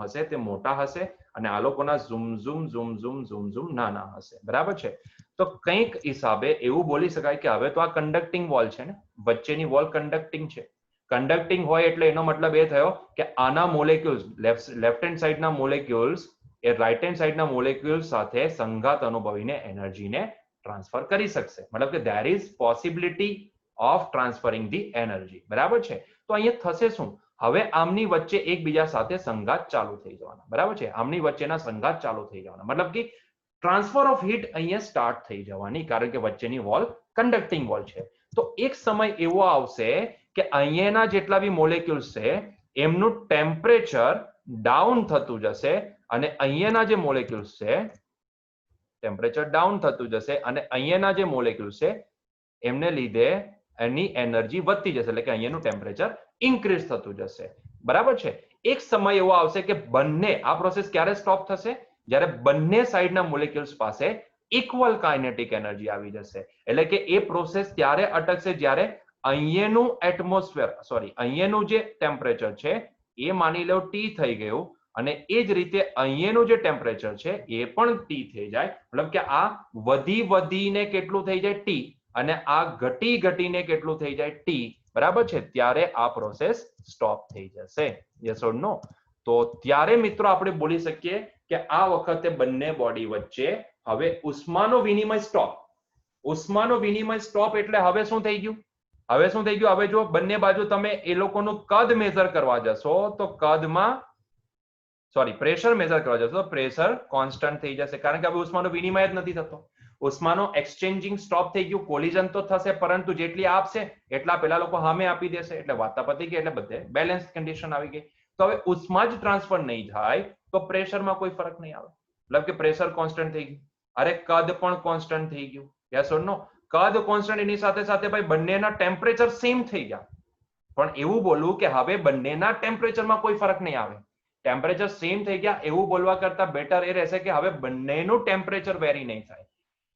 હશે તે મોટા હશે અને આ લોકોના ઝૂમ નાના હશે. બરાબર છે? તો કંઈક હિસાબે એવું બોલી શકાય કે હવે તો આ કન્ડક્ટિંગ વોલ છે ને, વચ્ચેની વોલ કન્ડક્ટિંગ છે. કન્ડક્ટિંગ હોય એટલે એનો મતલબ એ થયો કે આના મોલેક્યુલ્સ લેફ્ટ હેન્ડ સાઈડના મોલેક્યુલ્સ એ રાઈટ હેન્ડ સાઈડના મોલેક્યુલ્સ સાથે સંઘાત અનુભવીને એનર્જીને ટ્રાન્સફર કરી શકશે. મતલબ કે there is possibility of transferring the energy. બરાબર છે? તો અહીંયા થશે શું? હવે આમની વચ્ચે એકબીજા સાથે સંઘાત ચાલુ થઈ જવાના. બરાબર છે? આમની વચ્ચેના સંઘાત ચાલુ થઈ જવાના. મતલબ કે ટ્રાન્સફર ઓફ હીટ અહીંયા સ્ટાર્ટ થઈ જવાની, કારણ કે વચ્ચેની વોલ કન્ડક્ટિંગ વોલ છે. તો એક સમય એવો આવશે કે અહીંયાના જેટલા બી મોલેક્યુલ્સ છે એમનું ટેમ્પરેચર ડાઉન થતું જશે અને અહીંયાના જે મોલેક્યુલ્સ છે ટેમ્પરેચર ડાઉન થતું જશે અને અહીંયાના જે મોલેક્યુલ્સ છે એમને લીધે એની એનર્જી વધતી જશે, એટલે કે અહીંયાનું ટેમ્પરેચર ઇન્ક્રીઝ થતું જશે. બરાબર છે? એક સમય એવો આવશે કે બંને આ પ્રોસેસ ક્યારે સ્ટોપ થશે? જ્યારે બંને સાઈડના મોલેક્યુલ્સ પાસે ઇક્વલ કાઇનેટિક એનર્જી આવી જશે. એટલે કે એ પ્રોસેસ ત્યારે અટકશે જ્યારે અહીંયાનું એટમોસ્ફિયર અહીંયાનું જે ટેમ્પરેચર છે એ માની લો T થઈ ગયું અને એ જ રીતે અહીંયાનું જે ટેમ્પરેચર છે એ પણ T થઈ જાય. મતલબ કે આ વધીને કેટલું થઈ જાય? T. અને આ ઘટીને કેટલું થઈ જાય? T. બરાબર છે? ત્યારે આ પ્રોસેસ સ્ટોપ થઈ જશે. Yes or no? તો ત્યારે મિત્રો આપણે બોલી શકીએ કે આ વખતે બંને બોડી વચ્ચે હવે ઉષ્માનો વિનિમય સ્ટોપ. ઉષ્માનો વિનિમય સ્ટોપ એટલે હવે શું થઈ ગયું? હવે શું થઈ ગયું? હવે જો બંને બાજુ તમે એ લોકોનું કદ મેઝર કરવા જશો તો કદમાં પ્રેશર મેઝર કરવા જશો તો પ્રેશર કોન્સ્ટન્ટ થઈ જશે, કારણ કે હવે ઉષ્માનો વિનિમય જ નથી થતો. ઉષ્માનો એક્સચેન્જિંગ સ્ટોપ થઈ ગયું. કોલિઝન તો થશે પરંતુ જેટલી આપશે એટલા પેલા લોકો સામે આપી દેશે, એટલે વાતા પતી ગઈ, એટલે બધે બેલેન્સ કન્ડિશન આવી ગઈ. તો હવે ઉષ્મા જ ટ્રાન્સફર નહીં થાય તો પ્રેશરમાં કોઈ ફરક નહીં આવે, મતલબ કે પ્રેશર કોન્સ્ટન્ટ થઈ ગયું. અરે કદ પણ કોન્સ્ટન્ટ થઈ ગયું. યસ ઓર નો? કદ કોન્સ્ટન્ટ, એની સાથે સાથે ભાઈ બંનેના ટેમ્પરેચર સેમ થઈ ગયા. પણ એવું બોલવું કે હવે બંનેના ટેમ્પરેચરમાં કોઈ ફરક નહીં આવે, ટેમ્પરેચર સેમ થઈ ગયા, એવું બોલવા કરતા બેટર એ રહેશે કે હવે બંનેનું ટેમ્પરેચર વેરી નહીં થાય.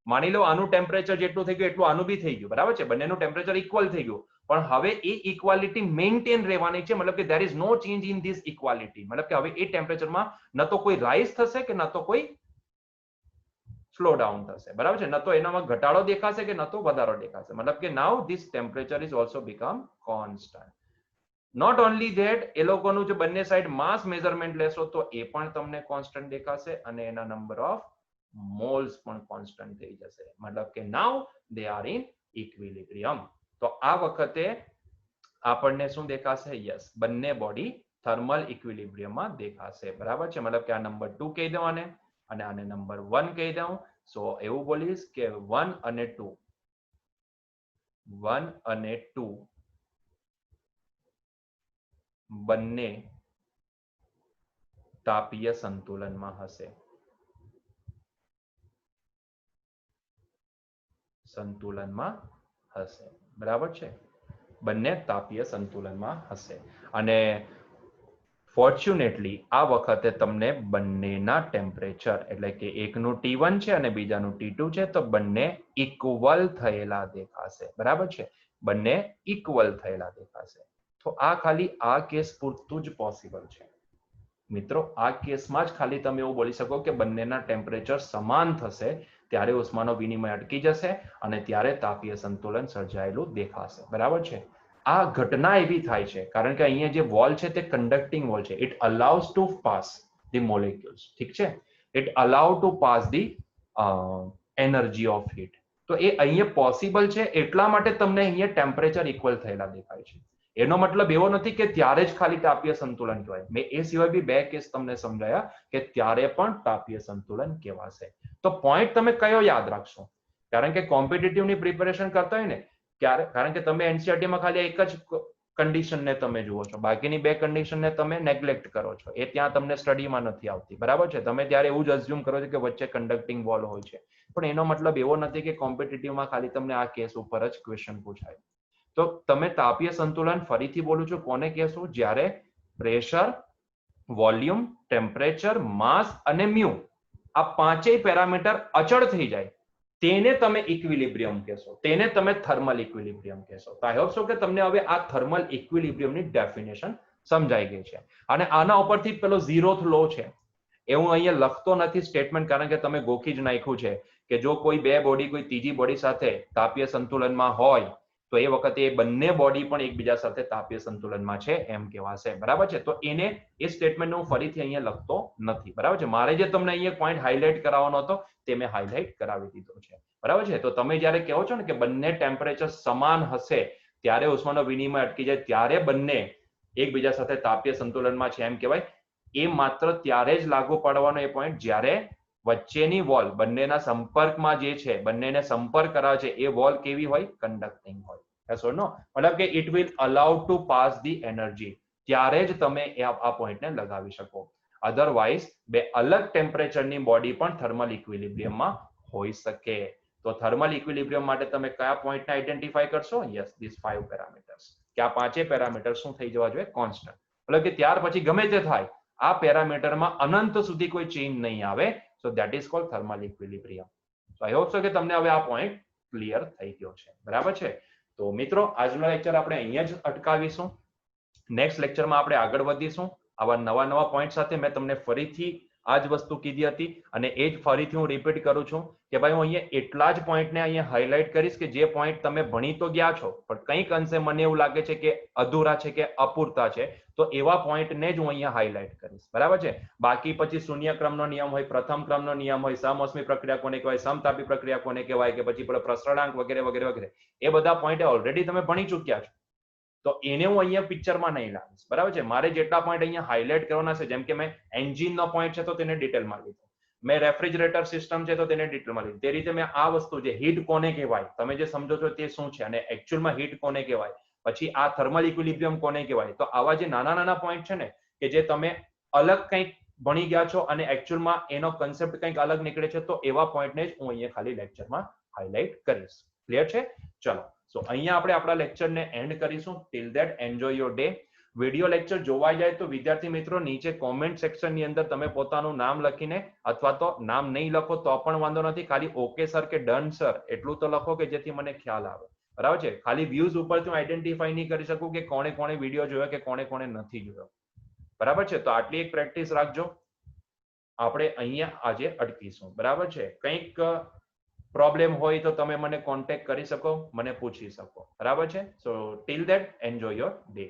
માની લો આનું ટેમ્પરેચર જેટલું થઈ ગયું એટલું આનું બી થઈ ગયું, બરાબર છે, બંનેનું ટેમ્પરેચર ઇક્વલ થઈ ગયું, પણ હવે એ ઇક્વાલિટી મેન્ટેન રહેવાની છે, મતલબ કે there is no change in this equality. મતલબ કે હવે એ ટેમ્પરેચરમાં ન તો કોઈ રાઇઝ થશે કે ન તો કોઈ સ્લો ડાઉન થશે, બરાબર છે, ન તો એનામાં ઘટાડો દેખાશે કે ન તો વધારો દેખાશે. મતલબ કે now this temperature is also become constant. Not only that, એ લોકોનું જો બંને સાઈડ માસ મેઝરમેન્ટ લેશો તો એ પણ તમને કોન્સ્ટન્ટ દેખાશે અને એના નંબર ઓફ મોલ્સ પણ કોન્સ્ટન્ટ થઈ જશે. મતલબ કે નાઉ દે આર ઇન ઇક્વિલિબ્રિયમ. તો આ વખતે આપણને શું દેખાશે? યસ, બંને બોડી થર્મલ ઇક્વિલિબ્રિયમમાં દેખાશે, બરાબર છે. મતલબ કે આ નંબર 2 કહી દઉં આને, અને આને નંબર 1 કહી દઉં. સો એવું બોલીશ કે 1 અને 2 બંને તાપીય સંતુલનમાં હશે. બરાબર છે, બંને તાપીય સંતુલનમાં હશે. અને ફોર્ચ્યુનેટલી આ વખતે તમને બંનેના ટેમ્પરેચર, એટલે કે એકનું T1 છે અને બીજાનું T2 છે, તો બંને ઇક્વલ થયેલા દેખાશે, બરાબર છે, બંને ઇક્વલ થયેલા દેખાશે. તો આ ખાલી આ કેસ પૂરતું જ પોસિબલ છે મિત્રો. આ કેસમાં જ ખાલી તમે એવું બોલી શકો કે બંનેના ટેમ્પરેચર સમાન થશે, ત્યારે ઉષ્માનો વિનિમય અટકી જશે અને ત્યારે તાપીય સંતુલન સર્જાયેલું દેખાશે, બરાબર છે. આ ઘટના એવી થાય છે કારણ કે અહીંયા જે વોલ છે તે કન્ડક્ટિંગ વોલ છે. It allows to pass the molecules, ઠીક છે, it allow to pass the energy of heat. તો એ અહીંયા પોસિબલ છે, એટલા માટે તમને અહીંયા ટેમ્પરેચર ઇક્વલ થયેલા દેખાય છે. એનો મતલબ એવો નથી કે ત્યારે જ ખાલી તાપીય સંતુલન કહેવાય. મેં એ સિવાય બી 2 કેસ તમને સમજાયા કે ત્યારે પણ તાપીય સંતુલન કહેવાશે. તો પોઈન્ટ તમે કયો યાદ રાખશો? કારણ કે કોમ્પિટિટિવની પ્રિપેરેશન કરતા હોય ને, કારણ કે તમે એનસીઆરટીમાં ખાલી એક જ કન્ડિશનને તમે જુઓ છો, બાકીની 2 કન્ડિશનને તમે નેગ્લેક્ટ કરો છો, એ ત્યાં તમને સ્ટડીમાં નથી આવતી, બરાબર છે. તમે ત્યારે એવું જ અઝ્યુમ કરો છો કે વચ્ચે કન્ડક્ટિંગ વોલ હોય છે, પણ એનો મતલબ એવો નથી કે કોમ્પિટિટિવમાં ખાલી તમને આ કેસ ઉપર જ ક્વેશ્ચન પૂછાય. તો તમે તાપીય સંતુલન, ફરીથી બોલું છું, કોને કહેશું? જ્યારે પ્રેશર, વોલ્યુમ, ટેમ્પરેચર, માસ અને મ્યુ આ પાંચેય પેરામીટર અચળ થઈ જાય તેને તમે ઇક્વિલિબ્રિયમ કહેશો, તેને તમે થર્મલ ઇક્વિલિબ્રિયમ કહેશો. તો આઈ હોપ સો કે તમને હવે આ થર્મલ ઇક્વિલિબ્રિયમની ડેફિનેશન સમજાઈ ગઈ છે. અને આના ઉપરથી પેલો ઝીરોથ લો છે એ હું અહીંયા લખતો નથી સ્ટેટમેન્ટ, કારણ કે તમે ગોખી જ નાખ્યું છે કે જો કોઈ 2 બોડી કોઈ ત્રીજી બોડી સાથે તાપીય સંતુલનમાં હોય તો એ વખતે એ બંને બોડી પણ એકબીજા સાથે તાપીય સંતુલનમાં છે એમ કહેવાશે, બરાબર છે. તો એને એ સ્ટેટમેન્ટ હું ફરીથી અહીંયા લખતો નથી, બરાબર છે. મારે જે તમને અહીંયા પોઈન્ટ હાઇલાઇટ કરાવવાનો હતો તે મેં હાઇલાઇટ કરાવી દીધો છે, બરાબર છે. તો તમે જ્યારે કહો છો ને કે બંને ટેમ્પરેચર સમાન હશે ત્યારે ઉષ્માનો વિનિમય અટકી જાય, ત્યારે બંને એકબીજા સાથે તાપીય સંતુલનમાં છે એમ કહેવાય. એ માત્ર ત્યારે જ લાગુ પડવાનો એ પોઈન્ટ જ્યારે વચ્ચેની વોલ, બંનેના સંપર્કમાં જે છે, બંનેને સંપર્ક કરાવે છે એ વોલ કેવી હોય? કન્ડક્ટિંગ હોય. Yes or no? મતલબ કે it will allow to pass the energy, ત્યારે જ તમે આ પોઈન્ટને લગાવી શકો. અધરવાઇઝ 2 અલગ ટેમ્પરેચરની બોડી પણ થર્મલ ઇક્વિલિબ્રિયમમાં હોઈ શકે. તો થર્મલ ઇક્વિલિબ્રિયમ માટે તમે કયા પોઈન્ટને આઈડેન્ટિફાઈ કરશો? Yes, this 5 parameters. કે આ પાંચે પેરામીટર શું થઈ જવા જોઈએ? કોન્સ્ટન્ટ. મતલબ કે ત્યાર પછી ગમે તે થાય, આ પેરામીટરમાં અનંત સુધી કોઈ ચેન્જ નહીં આવે. So that is called thermal equilibrium. તો આઈ હોપ સો કે તમને હવે આ પોઈન્ટ ક્લિયર થઈ ગયો છે, બરાબર છે. તો મિત્રો, આજનો લેક્ચર આપણે અહીંયા જ અટકાવીશું. નેક્સ્ટ લેક્ચરમાં આપણે આગળ વધીશું આવા નવા પોઈન્ટ સાથે. મેં તમને ફરીથી આ જ વસ્તુ કીધી હતી અને એ જ ફરીથી હું રિપીટ કરું છું કે ભાઈ હું અહીંયા એટલા જ પોઈન્ટને અહીંયા હાઇલાઇટ કરીશ કે જે પોઈન્ટ તમે ભણી તો ગયા છો પણ કંઈક અંશે મને એવું લાગે છે કે અધૂરા છે કે અપૂરતા છે, તો એવા પોઈન્ટને જ હું અહીંયા હાઇલાઇટ કરીશ. બરાબર છે. બાકી પછી શૂન્ય ક્રમનો નિયમ હોય, પ્રથમ ક્રમનો નિયમ હોય, સમોષ્મી પ્રક્રિયા કોને કહેવાય, સમતાપી પ્રક્રિયા કોને કહેવાય, કે પછી પ્રસરણાંક વગેરે વગેરે વગેરે, એ બધા પોઈન્ટ ઓલરેડી તમે ભણી ચૂક્યા છો, તો એને હું અહીંયા પિક્ચરમાં નહીં લાવીશ. બરાબર છે. મારે જેટલા પોઈન્ટ અહીંયા હાઇલાઇટ કરવાના છે, જેમ કે મેં એન્જિનનો પોઈન્ટ છે તો તેને ડિટેલમાં લીધો, મેં રેફ્રિજરેટર સિસ્ટમ છે તો તેને ડિટેલમાં લીધું, તે રીતે મેં આ વસ્તુ જે હીટ કોને કહેવાય તમે જે સમજો છો તે શું છે અને એકચ્યુઅલમાં હીટ કોને કહેવાય, પછી આ થર્મલ ઇક્વિલિબ્રિયમ કોને કહેવાય, તો આવા જે નાના નાના પોઈન્ટ છે ને કે જે તમે અલગ કંઈક ભણી ગયા છો અને એકચ્યુઅલમાં એનો કન્સેપ્ટ કંઈક અલગ નીકળે છે, તો એવા પોઈન્ટને જ હું અહીંયા ખાલી લેક્ચરમાં હાઇલાઇટ કરીશ. ક્લિયર છે? ચલો, સો અહીંયા આપણે આપણા લેક્ચરને એન્ડ કરીશું. Till that enjoy your day. Video lecture જોવાઈ જાય તો વિદ્યાર્થી મિત્રો નીચે કોમેન્ટ સેક્શનની અંદર તમે પોતાનું નામ લખીને, અથવા તો નામ નહીં લખો તો પણ વાંધો નથી, ખાલી ઓકે સર કે ડન સર એટલું તો લખો કે જેથી મને ખ્યાલ આવે. બરાબર છે. ખાલી વ્યૂઝ ઉપરથી હું આઈડેન્ટિફાઈ નહીં કરી શકું કે કોણે કોણે વિડીયો જોયો કે કોણે કોણે નથી જોયો. બરાબર છે. તો આટલી એક પ્રેક્ટિસ રાખજો. આપણે અહીંયા આજે અટકીશું. બરાબર છે. કંઈક પ્રોબ્લેમ હોય તો તમે મને કોન્ટેક્ટ કરી શકો, મને પૂછી શકો. બરાબર છે. So till that enjoy your day.